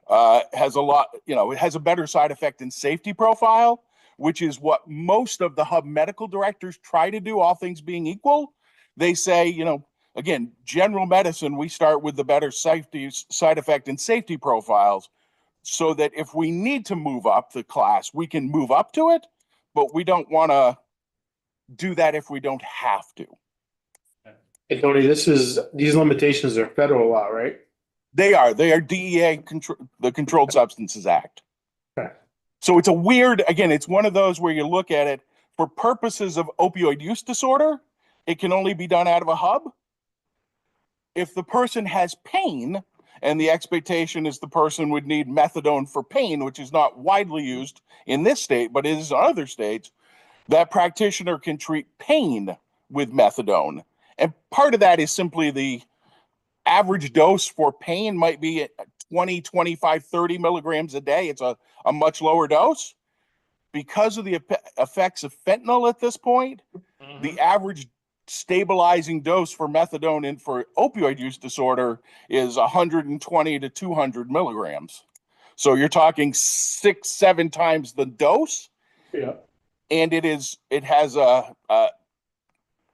has a lot, it has a better side effect and safety profile, which is what most of the hub medical directors try to do, all things being equal. They say, again, general medicine, we start with the better safety, side effect and safety profiles so that if we need to move up the class, we can move up to it, but we don't want to do that if we don't have to. Hey, Tony, these limitations are federal law, right? They are DEA, the Controlled Substances Act. Okay. So it's it's one of those where you look at it for purposes of opioid use disorder, it can only be done out of a hub. If the person has pain, and the expectation is the person would need methadone for pain, which is not widely used in this state, but is in other states, that practitioner can treat pain with methadone. And part of that is simply the average dose for pain might be 20, 25, 30 milligrams a day. It's a much lower dose. Because of the effects of fentanyl at this point, the average stabilizing dose for methadone and for opioid use disorder is 120 to 200 milligrams. So you're talking 6-7 times the dose. Yeah. And it has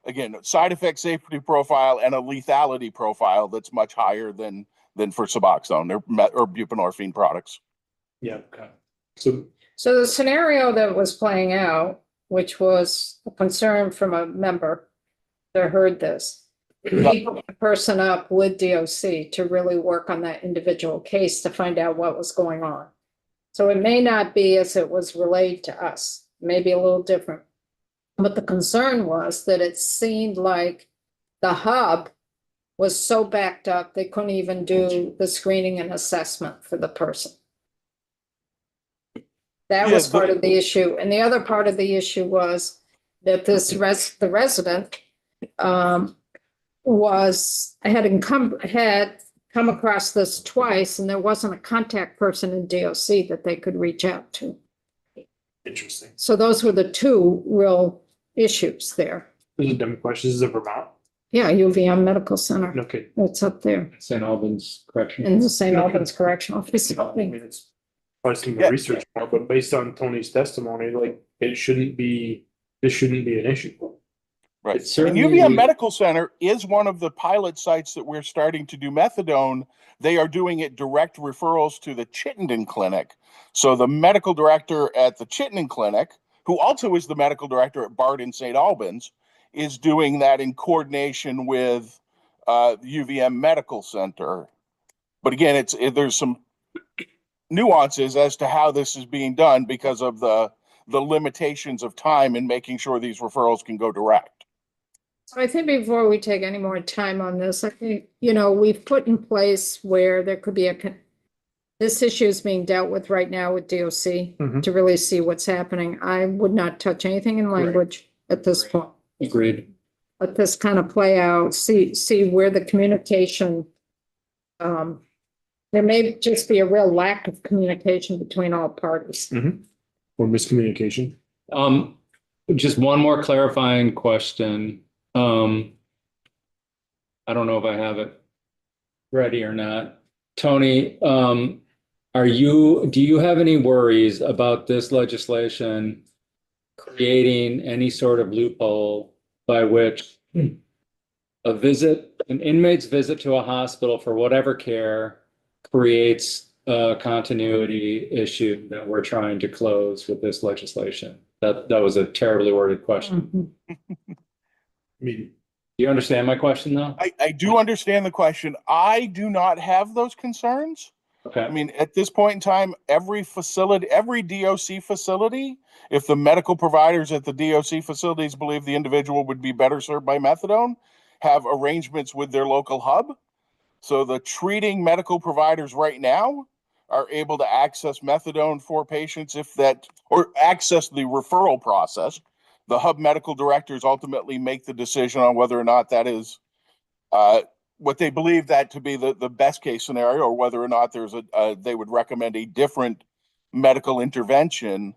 again, side effect safety profile and a lethality profile that's much higher than for Suboxone or buprenorphine products. Yeah. Okay. So the scenario that was playing out, which was a concern from a member that heard this, he put the person up with DOC to really work on that individual case to find out what was going on. So it may not be as it was relayed to us, maybe a little different. But the concern was that it seemed like the hub was so backed up, they couldn't even do the screening and assessment for the person. That was part of the issue. And the other part of the issue was that the resident had come across this twice, and there wasn't a contact person in DOC that they could reach out to. interesting. So those were the two real issues there. This is a dumb question. This is in Vermont. Yeah, UVM Medical Center. No kidding. It's up there St. Albans Correctional. in the St. Albans Correctional I Facility. mean, it's probably some more research more, but based on Tony's testimony, like this shouldn't be an issue. Right. It's And certainly- UVM Medical Center is one of the pilot sites that we're starting to do methadone. They are doing it direct referrals to the Chittenden Clinic. So the medical director at the Chittenden Clinic, who also is the medical director at Bard in St. Albans, is doing that in coordination with the UVM Medical Center. But again, there's some nuances as to how this is being done because of the limitations of time in making sure these referrals can go direct. So I think before we take any more time on this, I think, we've put in place where there could be this issue is being dealt with right now with DOC to really see what's happening. I would not touch anything in language at this point. Agreed. Let this kind of play out, see where the communication, there may just be a real lack of communication between all parties. Or miscommunication. Just one more clarifying question. I don't know if I have it ready or not. Tony, do you have any worries about this legislation creating any sort of loophole by which an inmate's visit to a hospital for whatever care creates a continuity issue that we're trying to close with this legislation? That was a terribly worded question. I mean, Do you understand my question though? I do understand the question. I do not have those concerns. Okay. I mean, at this point in time, every DOC facility, if the medical providers at the DOC facilities believe the individual would be better served by methadone, have arrangements with their local hub. So the treating medical providers right now are able to access methadone for patients or access the referral process. The hub medical directors ultimately make the decision on whether or not that is what they believe that to be the best case scenario, or whether or not they would recommend a different medical intervention.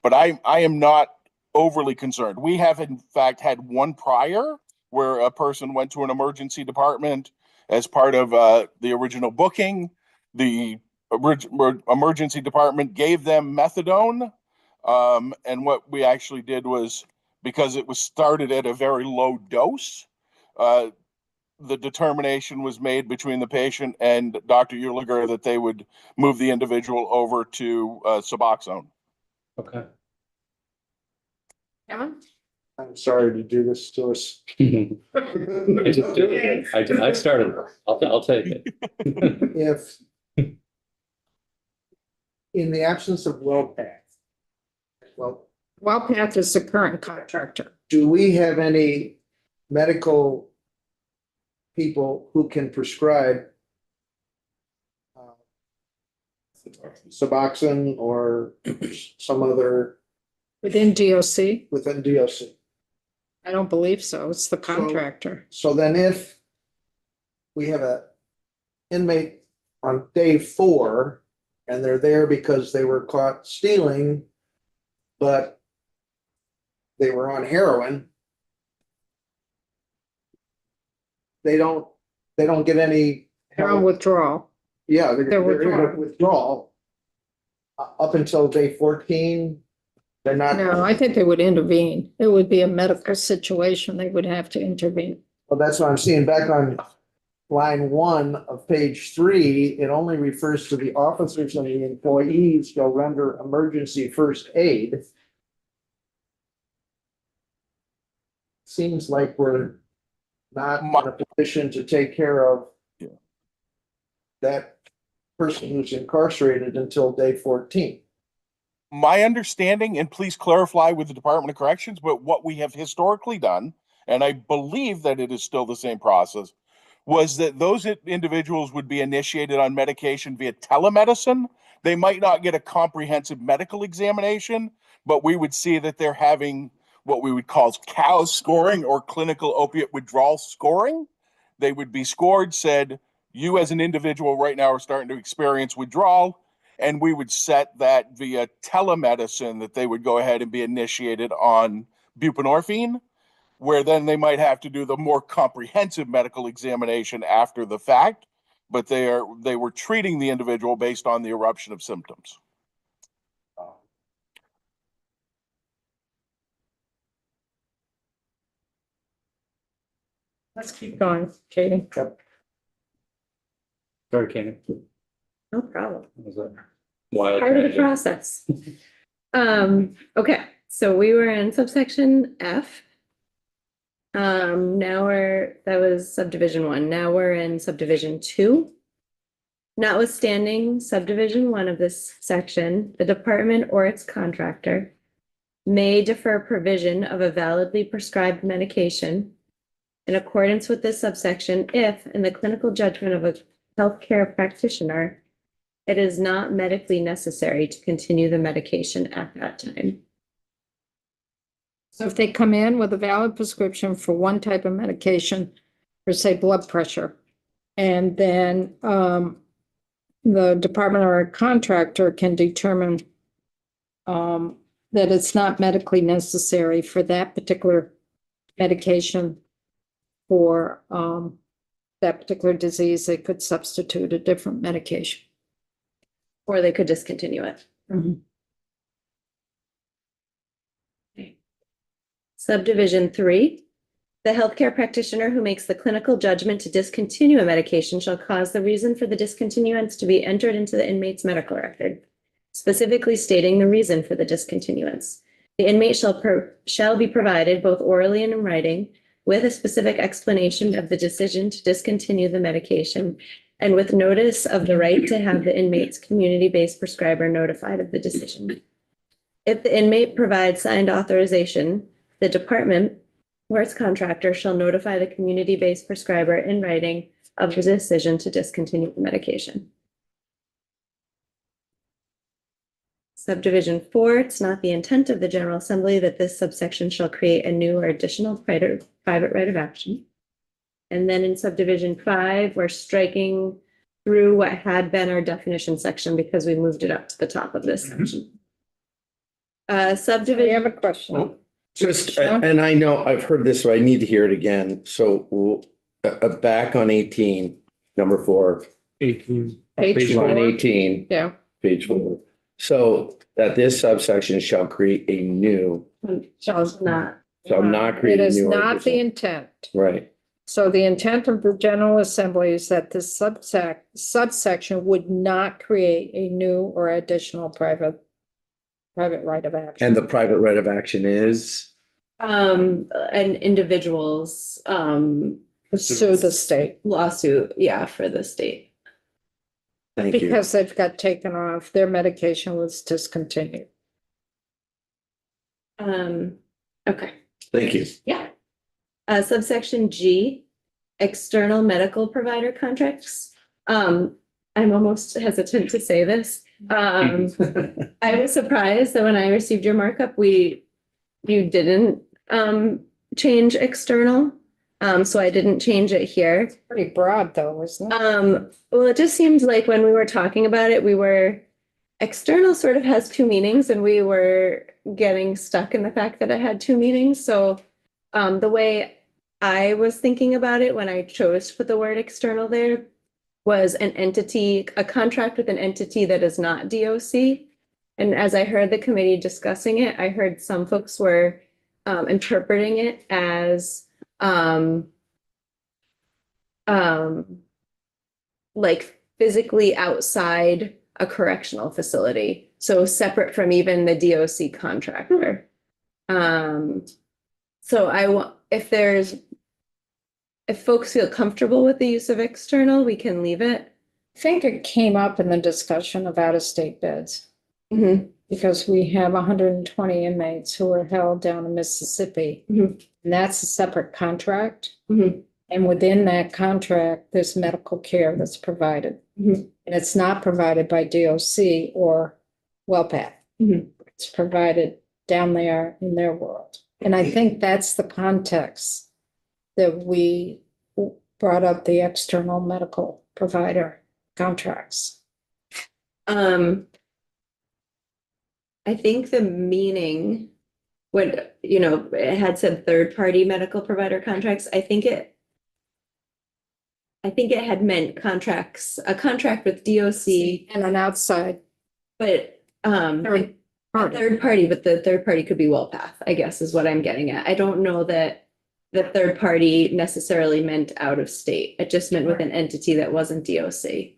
But I am not overly concerned. We have in fact had one prior where a person went to an emergency department as part of the original booking. The emergency department gave them methadone. And what we actually did was, because it was started at a very low dose, the determination was made between the patient and Dr. Uliger that they would move the individual over to Suboxone. Okay. Kevin? I'm sorry to do this to us. I just do it. I started. I'll take it. If in the absence of WellPath, well, WellPath is the current contractor. do we have any medical people who can prescribe Suboxone or some other Within DOC? within DOC? I don't believe so. It's the contractor. So then if we have a inmate on day 4 and they're there because they were caught stealing, but they were on heroin, they don't get any. They're on withdrawal. Yeah, They're they're in withdrawal. a withdrawal. Up until day 14, they're not. No, I think they would intervene. It would be a medical situation. They would have to intervene. Well, that's what I'm seeing back on line 1 of page 3. It only refers to the officers and the employees shall render emergency first aid. Seems like we're not in a position to take care of that person who's incarcerated until day 14. My understanding, and please clarify with the Department of Corrections, but what we have historically done, and I believe that it is still the same process, was that those individuals would be initiated on medication via telemedicine. They might not get a comprehensive medical examination, but we would see that they're having what we would call COWS scoring, or clinical opiate withdrawal scoring. They would be scored, said, you as an individual right now are starting to experience withdrawal, and we would set that via telemedicine that they would go ahead and be initiated on buprenorphine, where then they might have to do the more comprehensive medical examination after the fact, but they were treating the individual based on the eruption of symptoms. Let's keep going, Katie. Sorry, Kenny. No problem. That was a wild Part of the tangent. process. Okay, so we were in subsection F. That was subdivision 1. Now we're in subdivision 2. Notwithstanding subdivision 1 of this section, the department or its contractor may defer provision of a validly prescribed medication in accordance with this subsection if, in the clinical judgment of a healthcare practitioner, it is not medically necessary to continue the medication at that time. So if they come in with a valid prescription for one type of medication, for say blood pressure, and then the department or a contractor can determine that it's not medically necessary for that particular medication for that particular disease, they could substitute a different medication. Or they could discontinue it. Okay. Subdivision 3, the healthcare practitioner who makes the clinical judgment to discontinue a medication shall cause the reason for the discontinuance to be entered into the inmate's medical record, specifically stating the reason for the discontinuance. The inmate shall be provided both orally and in writing with a specific explanation of the decision to discontinue the medication and with notice of the right to have the inmate's community-based prescriber notified of the decision. If the inmate provides signed authorization, the department or its contractor shall notify the community-based prescriber in writing of the decision to discontinue the medication. Subdivision 4, it's not the intent of the General Assembly that this subsection shall create a new or additional private right of action. And then in subdivision 5, we're striking through what had been our definition section because we moved it up to the top of this section. We Subdivision. have a question. Just, and I know I've heard this, so I need to hear it again. So back on 18, number 4, 18. Page line 4. 18, Yeah, page 4. So that this subsection shall create a new, Shall not. shall not it create a is new. not the additional- intent. Right. So the intent of the General Assembly is that this subsection would not create a new or additional private right of action. And the private right of action is, And individuals, Sue the state lawsuit, yeah, for the state. thank you. because they've got taken off, their medication was discontinued. Okay, Thank you. yeah. Subsection G, external medical provider contracts. I'm almost hesitant to say this. I was surprised that when I received your markup, you didn't change external. So I didn't change it here. Pretty broad though, isn't it? Well, it just seemed like when we were talking about it, external sort of has two meanings and we were getting stuck in the fact that it had two meanings. So the way I was thinking about it when I chose to put the word external there was an entity, a contract with an entity that is not DOC. And as I heard the committee discussing it, I heard some folks were interpreting it as like physically outside a correctional facility, so separate from even the DOC contractor. So if folks feel comfortable with the use of external, we can leave it. I think it came up in the discussion of out-of-state beds. Mhm. Because we have 120 inmates who are held down in Mississippi. Mhm. And that's a separate contract. Mhm. And within that contract, there's medical care that's provided. Mhm. And it's not provided by DOC or WellPAC. Mhm. It's provided down there in their world. And I think that's the context that we brought up the external medical provider contracts. I think the meaning would, it had said third-party medical provider contracts. I think it had meant contracts, a contract with DOC, And an outside but third party. third party, but the third party could be WellPath, I guess is what I'm getting at. I don't know that the third party necessarily meant out of state. It just meant with an entity that wasn't DOC.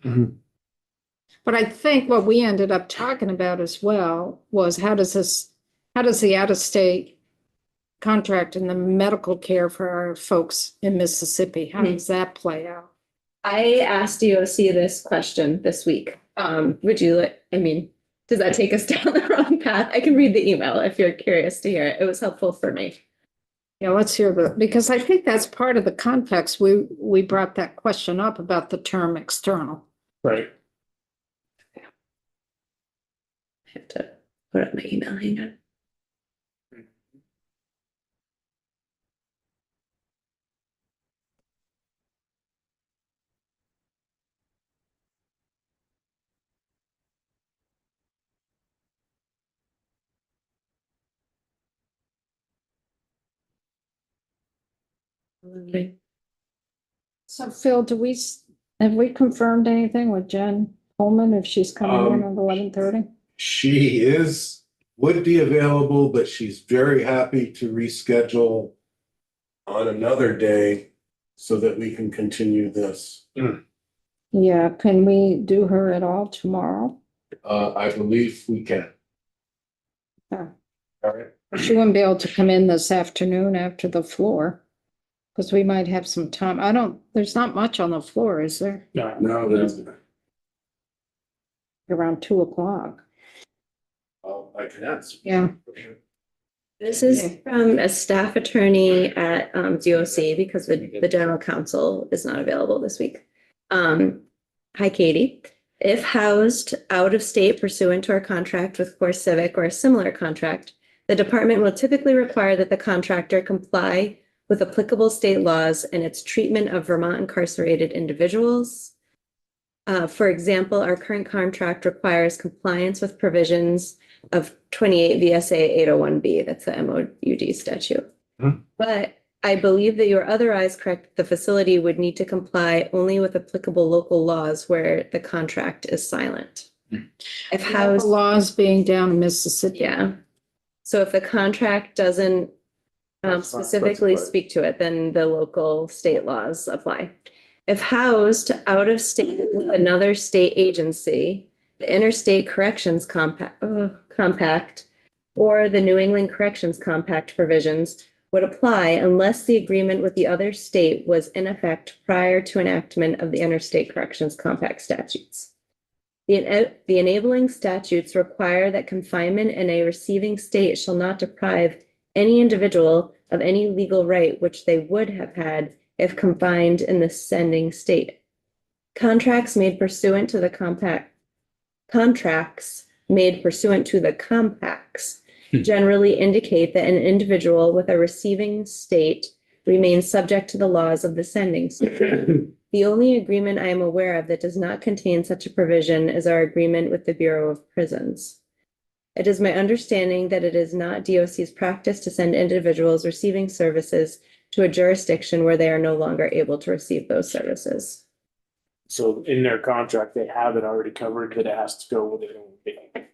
But I think what we ended up talking about as well was how does the out-of-state contract and the medical care for our folks in Mississippi, how does that play out? I asked DOC this question this week. Does that take us down the wrong path? I can read the email if you're curious to hear it. It was helpful for me. Yeah, let's hear because I think that's part of the context. We brought that question up about the term external. Right. I have to put up my email, hang on. So Phil, have we confirmed anything with Jen Coleman if she's coming in at 11:30? She would be available, but she's very happy to reschedule on another day so that we can continue this. Yeah, can we do her at all tomorrow? I believe we can. Yeah. All right. She wouldn't be able to come in this afternoon after the floor. Because we might have some time. There's not much on the floor, is there? No, there's. Around 2:00. I can ask. Yeah. This is from a staff attorney at DOC because the general counsel is not available this week. Hi, Katie. If housed out of state pursuant to our contract with Core Civic or a similar contract, the department will typically require that the contractor comply with applicable state laws and its treatment of Vermont incarcerated individuals. For example, our current contract requires compliance with provisions of 28 VSA 801B. That's the MOUD statute. But I believe that you are otherwise correct. The facility would need to comply only with applicable local laws where the contract is silent. If housed, Laws being down in Mississippi. yeah. So if the contract doesn't specifically speak to it, then the local state laws apply. If housed out of state with another state agency, the Interstate Corrections Compact or the New England Corrections Compact provisions would apply unless the agreement with the other state was in effect prior to enactment of the Interstate Corrections Compact statutes. The enabling statutes require that confinement in a receiving state shall not deprive any individual of any legal right which they would have had if confined in the sending state. Contracts made pursuant to the compacts generally indicate that an individual with a receiving state remains subject to the laws of the sending state. The only agreement I am aware of that does not contain such a provision is our agreement with the Bureau of Prisons. It is my understanding that it is not DOC's practice to send individuals receiving services to a jurisdiction where they are no longer able to receive those services. So in their contract, they have it already covered that it has to go with it.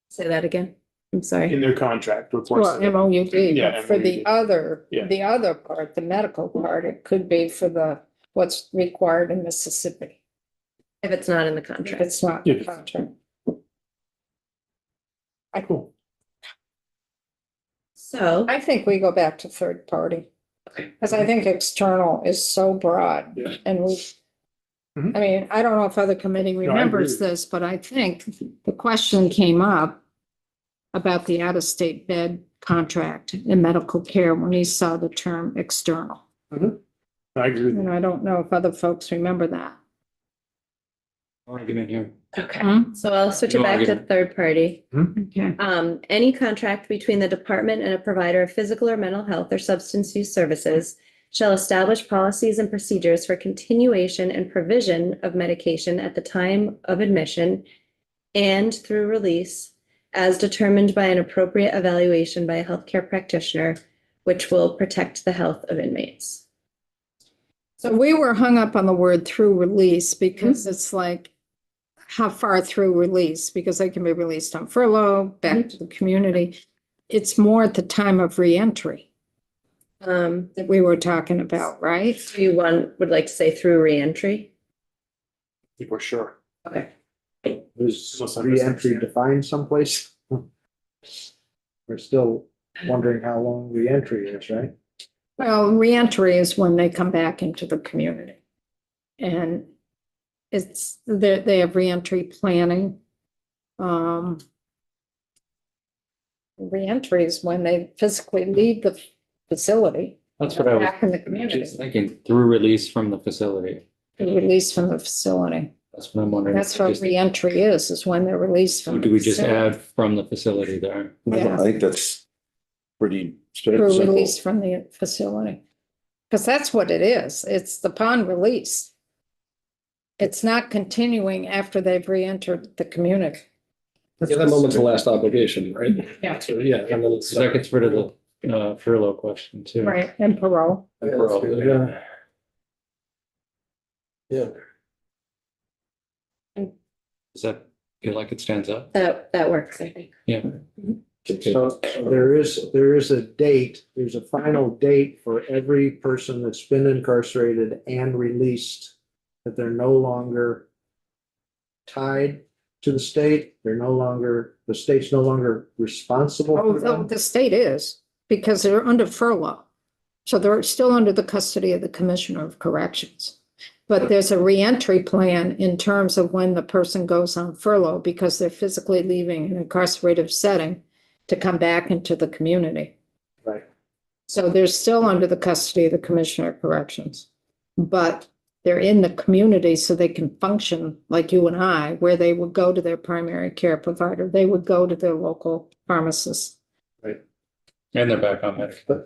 Say that again. I'm sorry. In their contract. Well, MOUD, Yeah, but for the other, Yeah. the other part, the medical part, it could be for the, what's required in Mississippi. If it's not in the If contract. it's not in the contract. Cool. So, I think we go back to third party. Because I think external is so broad Yeah. and we. Mhm. I mean, I don't know if other committee I remembers agree. this, but I think the question came up about the out-of-state bed contract in medical care when he saw the term external. I agree with you. And I don't know if other folks remember that. Argument here. okay, so I'll switch it No back to argument. third party. Okay. Any contract between the department and a provider of physical or mental health or substance use services shall establish policies and procedures for continuation and provision of medication at the time of admission and through release as determined by an appropriate evaluation by a healthcare practitioner, which will protect the health of inmates. So we were hung up on the word through release because it's like, how far through release? Because they can be released on furlough, back to the community. It's more at the time of reentry that we were talking about, right? Do you would like to say through reentry? I think we're sure. Okay. Was Unless I missed reentry something. defined someplace? We're still wondering how long reentry is, right? Well, reentry is when they come back into the community. And it's, they have reentry planning. Reentry is when they physically leave the facility. That's what I was Back in the community, just thinking, through release from the facility. released from the facility. That's what I'm wondering. That's what Just- reentry is when they're released from. Do we just the add from the facility there? Yeah. I think that's pretty Through simple. release from the facility. Because that's what it is. It's upon release. It's not continuing after they've re-entered the community. Yeah, that moment's the last obligation, right? Yeah. So, yeah, and then it's. So that gets rid of the furlough question too. Right, and parole. Yeah, that's good, yeah. Yeah. Does that feel like it stands up? That works, I think. Yeah. So there is a date, there's a final date for every person that's been incarcerated and released. That they're no longer tied to the state, the state's no longer responsible Oh, for them. the state is, because they're under furlough. So they're still under the custody of the Commissioner of Corrections. But there's a reentry plan in terms of when the person goes on furlough because they're physically leaving an incarcerative setting to come back into the community. Right. So they're still under the custody of the Commissioner of Corrections. But they're in the community so they can function like you and I, where they would go to their primary care provider. They would go to their local pharmacist. And they're back on Medicare.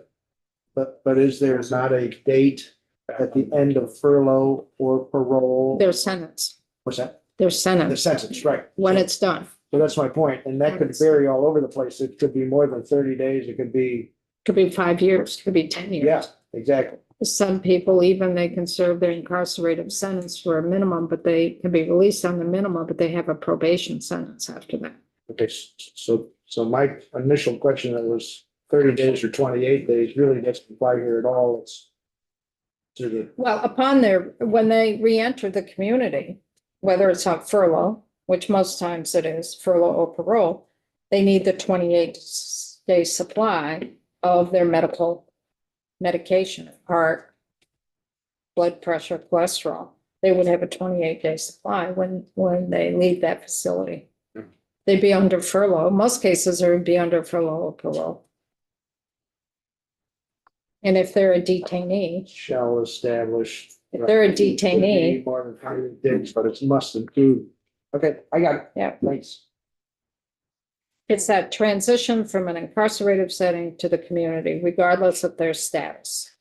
But is there not a date at the end of furlough or parole? Their sentence. What's that? their The sentence, sentence, right. when So- it's done. So that's my point, and that could vary all over the place. It could be more than 30 days, it could be, Could be 5 years, could be 10 years. yeah, exactly. Some people, even they can serve their incarcerated sentence for a minimum, but they can be released on the minimum, but they have a probation sentence after that. Okay, so my initial question that was 30 days or 28 days really doesn't apply here at all. It's to the, Well, when they re-enter the community, whether it's on furlough, which most times it is furlough or parole, they need the 28-day supply of their medication, heart, blood pressure, cholesterol. They would have a 28-day supply when they leave that facility. They'd be under furlough. Most cases they would be under furlough or parole. And if they're a detainee, shall establish. if they're a detainee, More than 30 days, but it's must include. Okay, I got it. yeah, Thanks. it's that transition from an incarcerated setting to the community, regardless of their status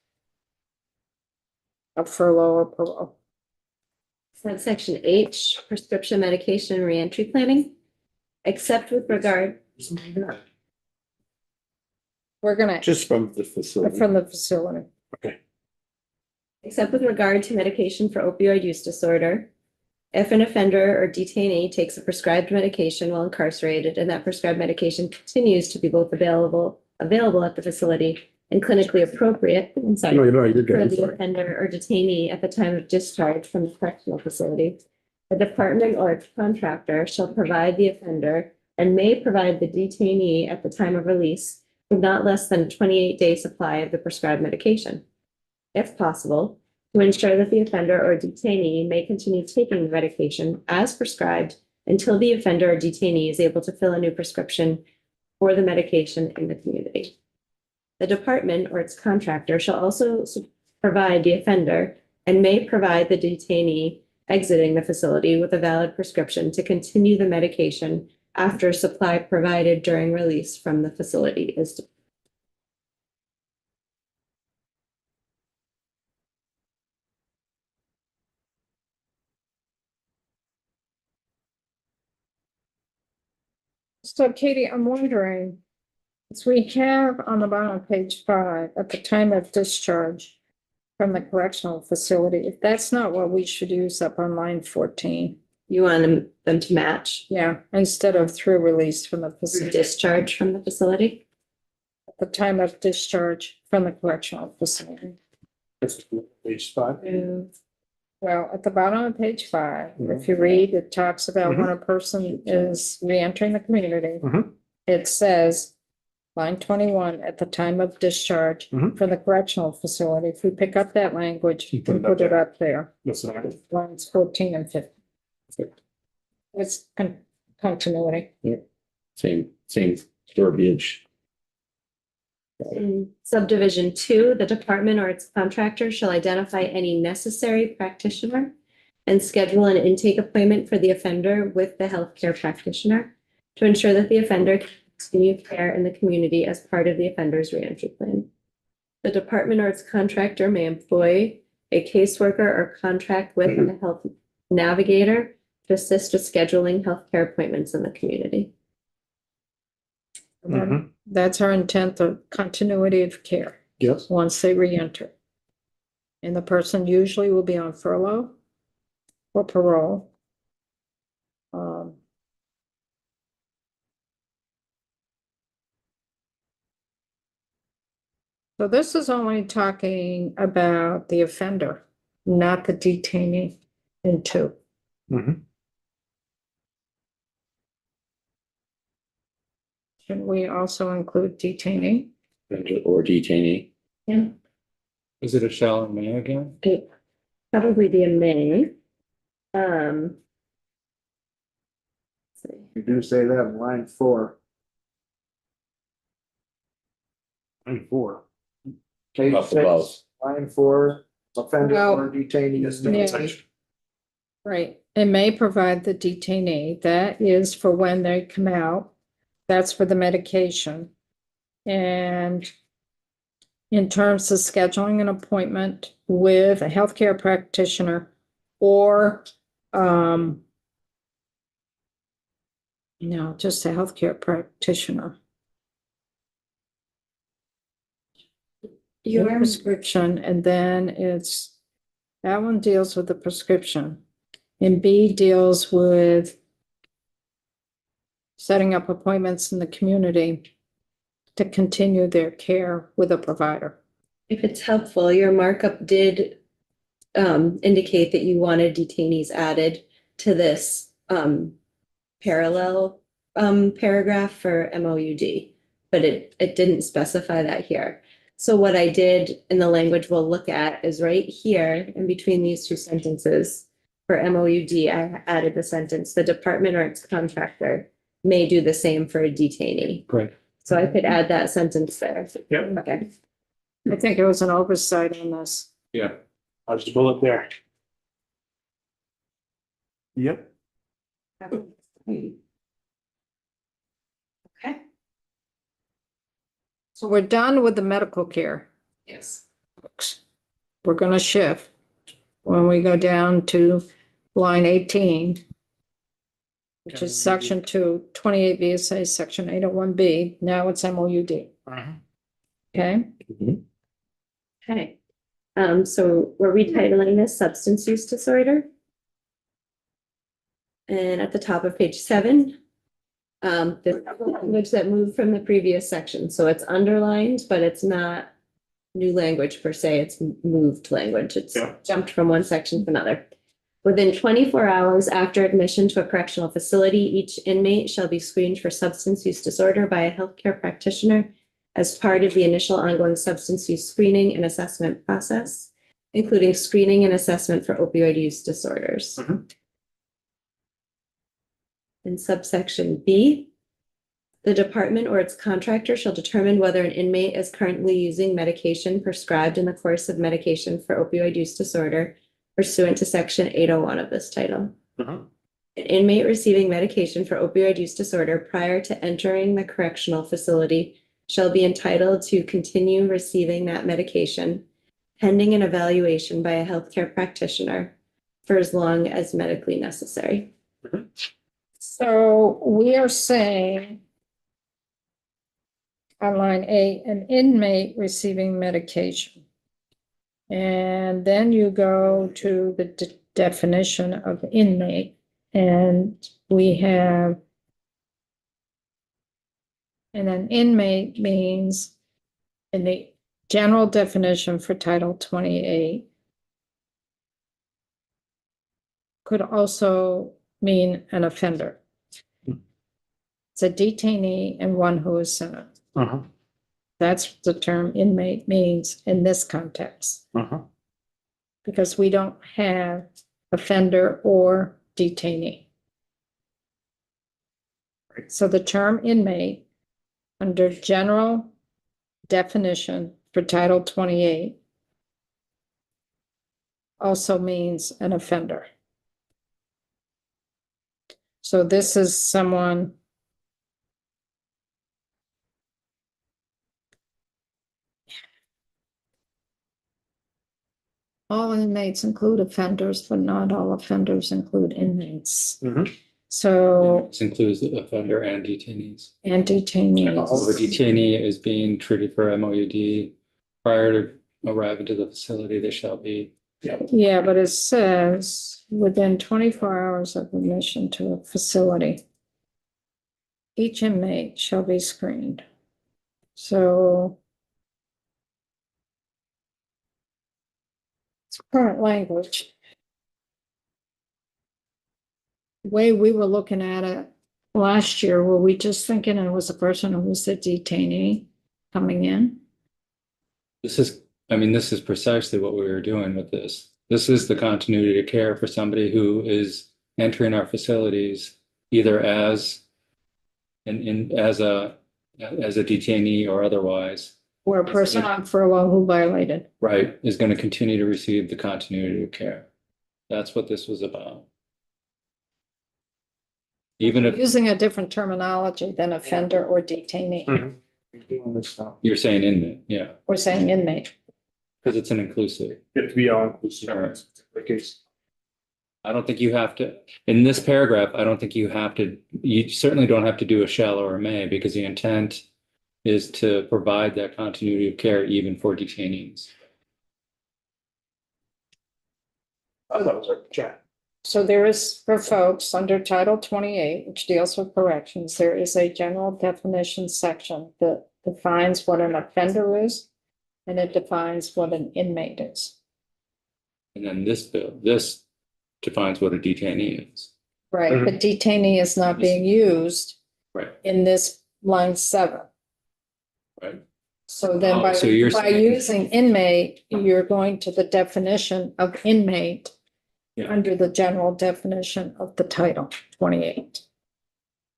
of furlough or parole. Subsection H, prescription medication reentry planning, except with regard, We're gonna, Just from the facility. from the facility. except with regard to medication for opioid use disorder. If an offender or detainee takes a prescribed medication while incarcerated and that prescribed medication continues to be both available at the facility and clinically appropriate, No, you're good. for I'm the sorry. offender or detainee at the time of discharge from the correctional facility, the department or its contractor shall provide the offender and may provide the detainee at the time of release with not less than a 28-day supply of the prescribed medication. If possible, to ensure that the offender or detainee may continue taking the medication as prescribed until the offender or detainee is able to fill a new prescription for the medication in the community. The department or its contractor shall also provide the offender and may provide the detainee exiting the facility with a valid prescription to continue the medication after supply provided during release from the facility is So Katie, I'm wondering, as we have on the bottom of page 5, at the time of discharge from the correctional facility, if that's not what we should use up on line 14. You want them to match Yeah, instead of through release from the facility, discharge from the facility? at the time of discharge from the correctional facility. Page 5. Well, at the bottom of page 5, if you read, it talks about when a person is reentering the community. Mhm. It says, line 21, at the time of discharge Mhm. from the correctional facility. If we pick up that language Put and it up put it there. up there, That's not it. lines 14 and 15. It's continuity. Same verbiage. In subdivision 2, the department or its contractor shall identify any necessary practitioner and schedule an intake appointment for the offender with the healthcare practitioner to ensure that the offender can continue care in the community as part of the offender's reentry plan. The department or its contractor may employ a caseworker or contract with a health navigator to assist with scheduling healthcare appointments in the community. And then that's our intent of continuity of care Yes. once they reenter. And the person usually will be on furlough or parole. So this is only talking about the offender, not the detainee in 2. Mhm. Should we also include detainee? Or detainee. Yeah. Is it a shall and may again? It probably be a may. Let's see. You do say that in line 4. Line 4. Page Up above. 6, line 4, offender Well, or detainee. Yeah. Right, it may provide the detainee, that is for when they come out, that's for the medication. And in terms of scheduling an appointment with a healthcare practitioner or No, just a healthcare practitioner. Your prescription, and then it's, that one deals with the prescription. And B deals with setting up appointments in the community to continue their care with a provider. If it's helpful, your markup did indicate that you wanted detainees added to this parallel paragraph for MOUD, but it didn't specify that here. So what I did in the language we'll look at is right here in between these two sentences. For MOUD, I added the sentence, the department or its contractor may do the same for a detainee. Right. So I could add that sentence there. Yep. Okay. I think it was an oversight on this. Yeah. I'll just bullet there. Yep. Okay. So we're done with the medical care. Yes. We're gonna shift when we go down to line 18, which is section 2, 28 VSA, section 801B. Now it's MOUD. Okay, Okay. So we're retitling this substance use disorder. And at the top of page 7, the language that moved from the previous section, so it's underlined, but it's not new language per se, it's moved language. It's jumped from one section to another. Within 24 hours after admission to a correctional facility, each inmate shall be screened for substance use disorder by a healthcare practitioner as part of the initial ongoing substance use screening and assessment process, including screening and assessment for opioid use disorders. In subsection B, the department or its contractor shall determine whether an inmate is currently using medication prescribed in the course of medication for opioid use disorder pursuant to section 801 of this title. An inmate receiving medication for opioid use disorder prior to entering the correctional facility shall be entitled to continue receiving that medication pending an evaluation by a healthcare practitioner for as long as medically necessary. so we are saying on line 8, an inmate receiving medication. And then you go to the definition of inmate, and we have, and an inmate means in the general definition for Title 28 could also mean an offender. It's a detainee and one who is sentenced. That's what the term inmate means in this context. Because we don't have offender or detainee. So the term inmate under general definition for Title 28 also means an offender. So this is someone all inmates include offenders, but not all offenders include inmates. So, This includes the offender and detainees. and So detainees. a detainee is being treated for MOUD prior to arriving to the facility, they shall be. Yeah, but it says within 24 hours of admission to a facility, each inmate shall be screened. So it's current language. The way we were looking at it last year, were we just thinking it was a person who was a detainee coming in? This is precisely what we were doing with this. This is the continuity of care for somebody who is entering our facilities either as as a detainee or otherwise. Or a person on furlough who violated. Right, is going to continue to receive the continuity of care. That's what this was about. Even if Using a different terminology than offender or detainee. you're saying inmate, yeah, We're saying inmate. because it's an inclusive. You have to be all inclusive. All right. The case. I don't think you have to, in this paragraph, I don't think you have to, you certainly don't have to do a shall or a may, because the intent is to provide that continuity of care even for detainees. I thought it was a chat. So there is, for folks, under Title 28, which deals with corrections, there is a general definition section that defines what an offender is, and it defines what an inmate is. And then this bill, this defines what a detainee is. Right, but detainee is not being used Right. in this line 7. Right. So then Oh, so you're by saying- using inmate, you're going to the definition of inmate Yeah. under the general definition of the Title 28.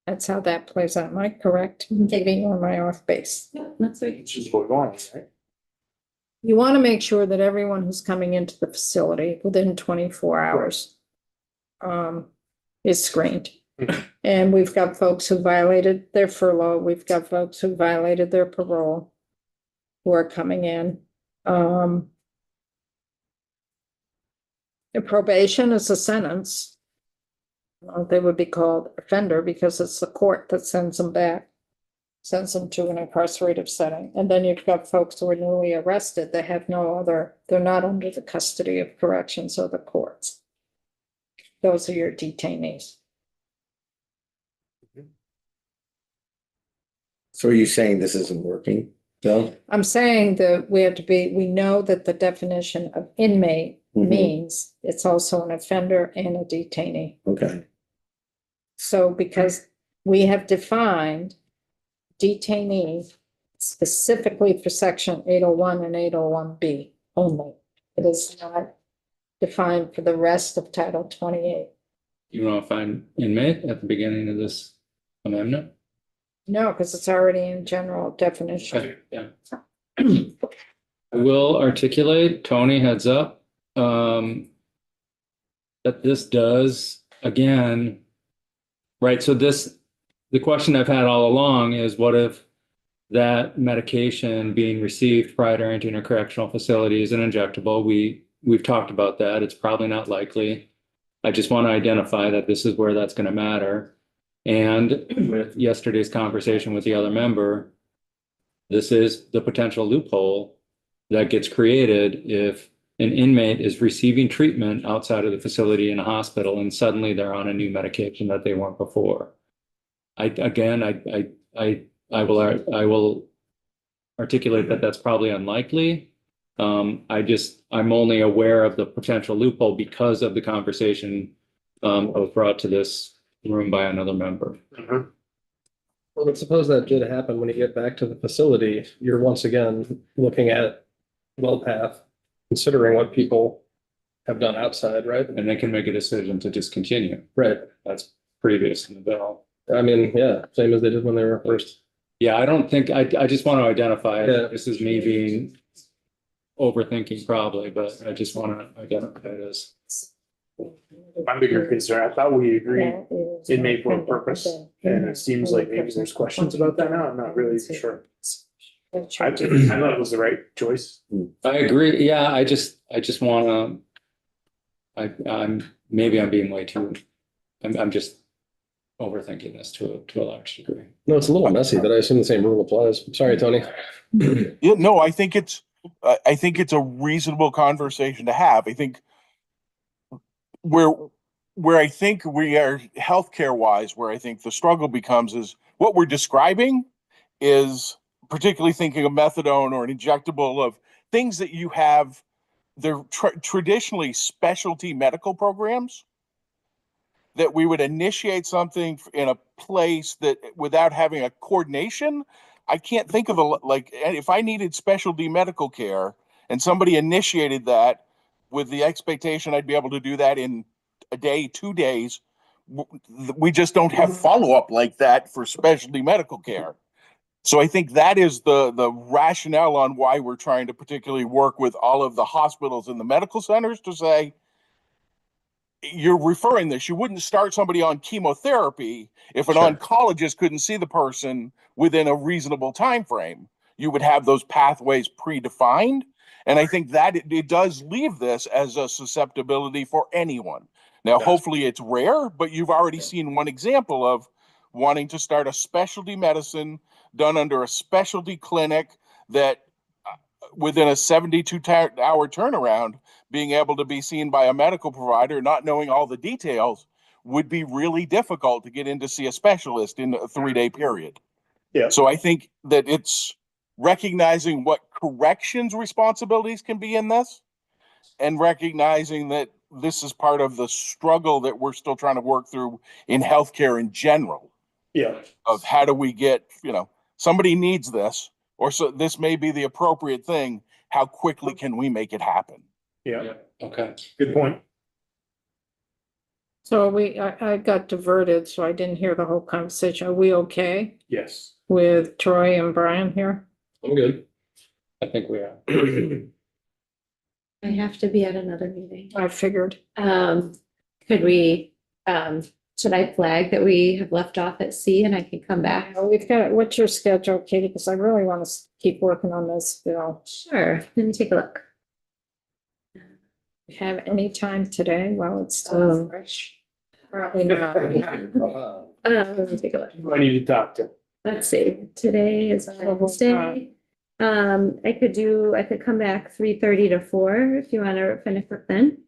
That's how that plays out. Am I correct? Giving you my off base. Yeah, that's right. It's just what we're going, right? You want to make sure that everyone who's coming into the facility within 24 hours is screened. And we've got folks who violated their furlough. We've got folks who violated their parole who are coming in. The probation is a sentence. They would be called offender because it's the court that sends them back, sends them to an incarcerative setting. And then you've got folks who are newly arrested. They have no other, they're not under the custody of corrections or the courts. Those are your detainees. So are you saying this isn't working, Bill? I'm saying that we know that the definition of inmate Mhm. means it's also an offender and a detainee. Okay, So because we have defined detainee specifically for section 801 and 801B only. It is not defined for the rest of Title 28. You want to find inmate at the beginning of this amendment? No, because it's already in general definition. Okay, yeah. I will articulate, Tony, heads up, that this does, again, right, so the question I've had all along is what if that medication being received prior to entering a correctional facility is an injectable? We've talked about that. It's probably not likely. I just want to identify that this is where that's going to matter. And with yesterday's conversation with the other member, this is the potential loophole that gets created if an inmate is receiving treatment outside of the facility in a hospital and suddenly they're on a new medication that they weren't before. I will articulate that that's probably unlikely. I'm only aware of the potential loophole because of the conversation that was brought to this room by another member. Well, let's suppose that did happen when you get back to the facility, you're once again looking at WellPath, considering what people have done outside, right? And they can make a decision to discontinue. Right. That's previous in the bill. I mean, yeah, same as they did when they were first. Yeah, I don't think, I just want to identify, Yeah. this is me being overthinking probably, but I just want to identify it as. My bigger concern, I thought we agreed inmate for a purpose, and it seems like maybe there's questions about that now. I'm not really sure. I thought it was the right choice. I agree. Yeah, I just want to, maybe I'm being way too, I'm just overthinking this to a large degree. No, it's a little messy, but I assume the same rule applies. Sorry, Tony. Yeah, no, I think it's a reasonable conversation to have. I think where I think we are healthcare wise, where I think the struggle becomes is what we're describing is particularly thinking of methadone or an injectable of things that you have. They're traditionally specialty medical programs that we would initiate something in a place that without having a coordination. I can't think of like if I needed specialty medical care and somebody initiated that with the expectation I'd be able to do that in a day, 2 days. We just don't have follow-up like that for specialty medical care. So I think that is the rationale on why we're trying to particularly work with all of the hospitals and the medical centers to say, you're referring this, you wouldn't start somebody on chemotherapy if an oncologist couldn't see the person within a reasonable time frame. You would have those pathways predefined. And I think that it does leave this as a susceptibility for anyone. Now, hopefully it's rare, but you've already seen one example of wanting to start a specialty medicine done under a specialty clinic that within a 72-hour turnaround, being able to be seen by a medical provider, not knowing all the details, would be really difficult to get in to see a specialist in a 3-day period. Yeah. So I think that it's recognizing what corrections responsibilities can be in this and recognizing that this is part of the struggle that we're still trying to work through in healthcare in general. Yeah. Of how do we get, somebody needs this, or so this may be the appropriate thing. How quickly can we make it happen? Yeah. Okay. Good point. So I got diverted, so I didn't hear the whole conversation. Are we okay Yes. with Troy and Brian here? I'm good. I think we are. I have to be at another meeting. I figured. Could we, should I flag that we have left off at C and I can come back? We've got, what's your schedule, Katie? Because I really want to keep working on this bill. Sure, let me take a look. Have any time today while it's still fresh? Probably not. Let me take a look. Who do I need to talk to? Let's see, today is Wednesday. I could come back 3:30 to 4 if you want to finish it then.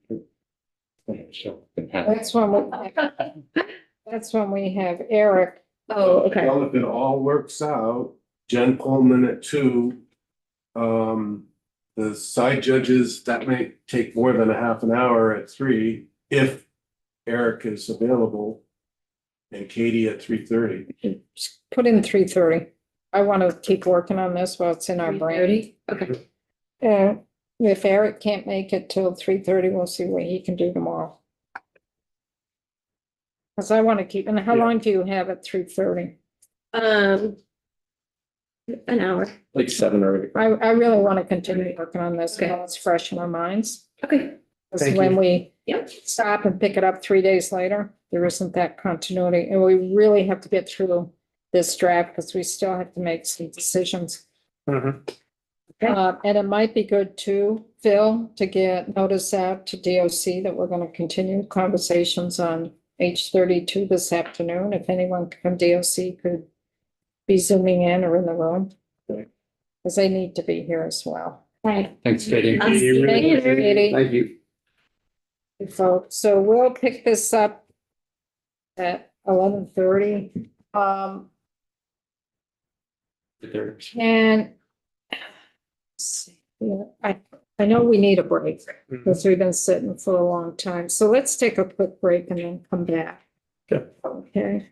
That's when we have Eric. Oh, okay. Well, if it all works out, Jen Pullman at 2. The side judges, that may take more than a half an hour at 3, if Eric is available. And Katie at 3:30. Put in 3:30. I want to keep working on this while it's in our brain. 3:30? Okay. If Eric can't make it till 3:30, we'll see what he can do tomorrow. Because I want to keep, and how long do you have at 3:30? An hour. Like 7 or 8. I really want to continue working on this while it's fresh in our minds. Okay. Because when we Yep. stop and pick it up 3 days later, there isn't that continuity. And we really have to get through this draft because we still have to make some decisions. Mhm. And it might be good too, Phil, to get notice out to DOC that we're going to continue conversations on H32 this afternoon. If anyone from DOC could be zooming in or in the room. Because they need to be here as well. Right. Thanks, Katie. I'll see you Thank you, later. Katie. Thank you. So we'll pick this up at 11:30. And I know we need a break because we've been sitting for a long time. So let's take a quick break and then come back. Okay. Okay.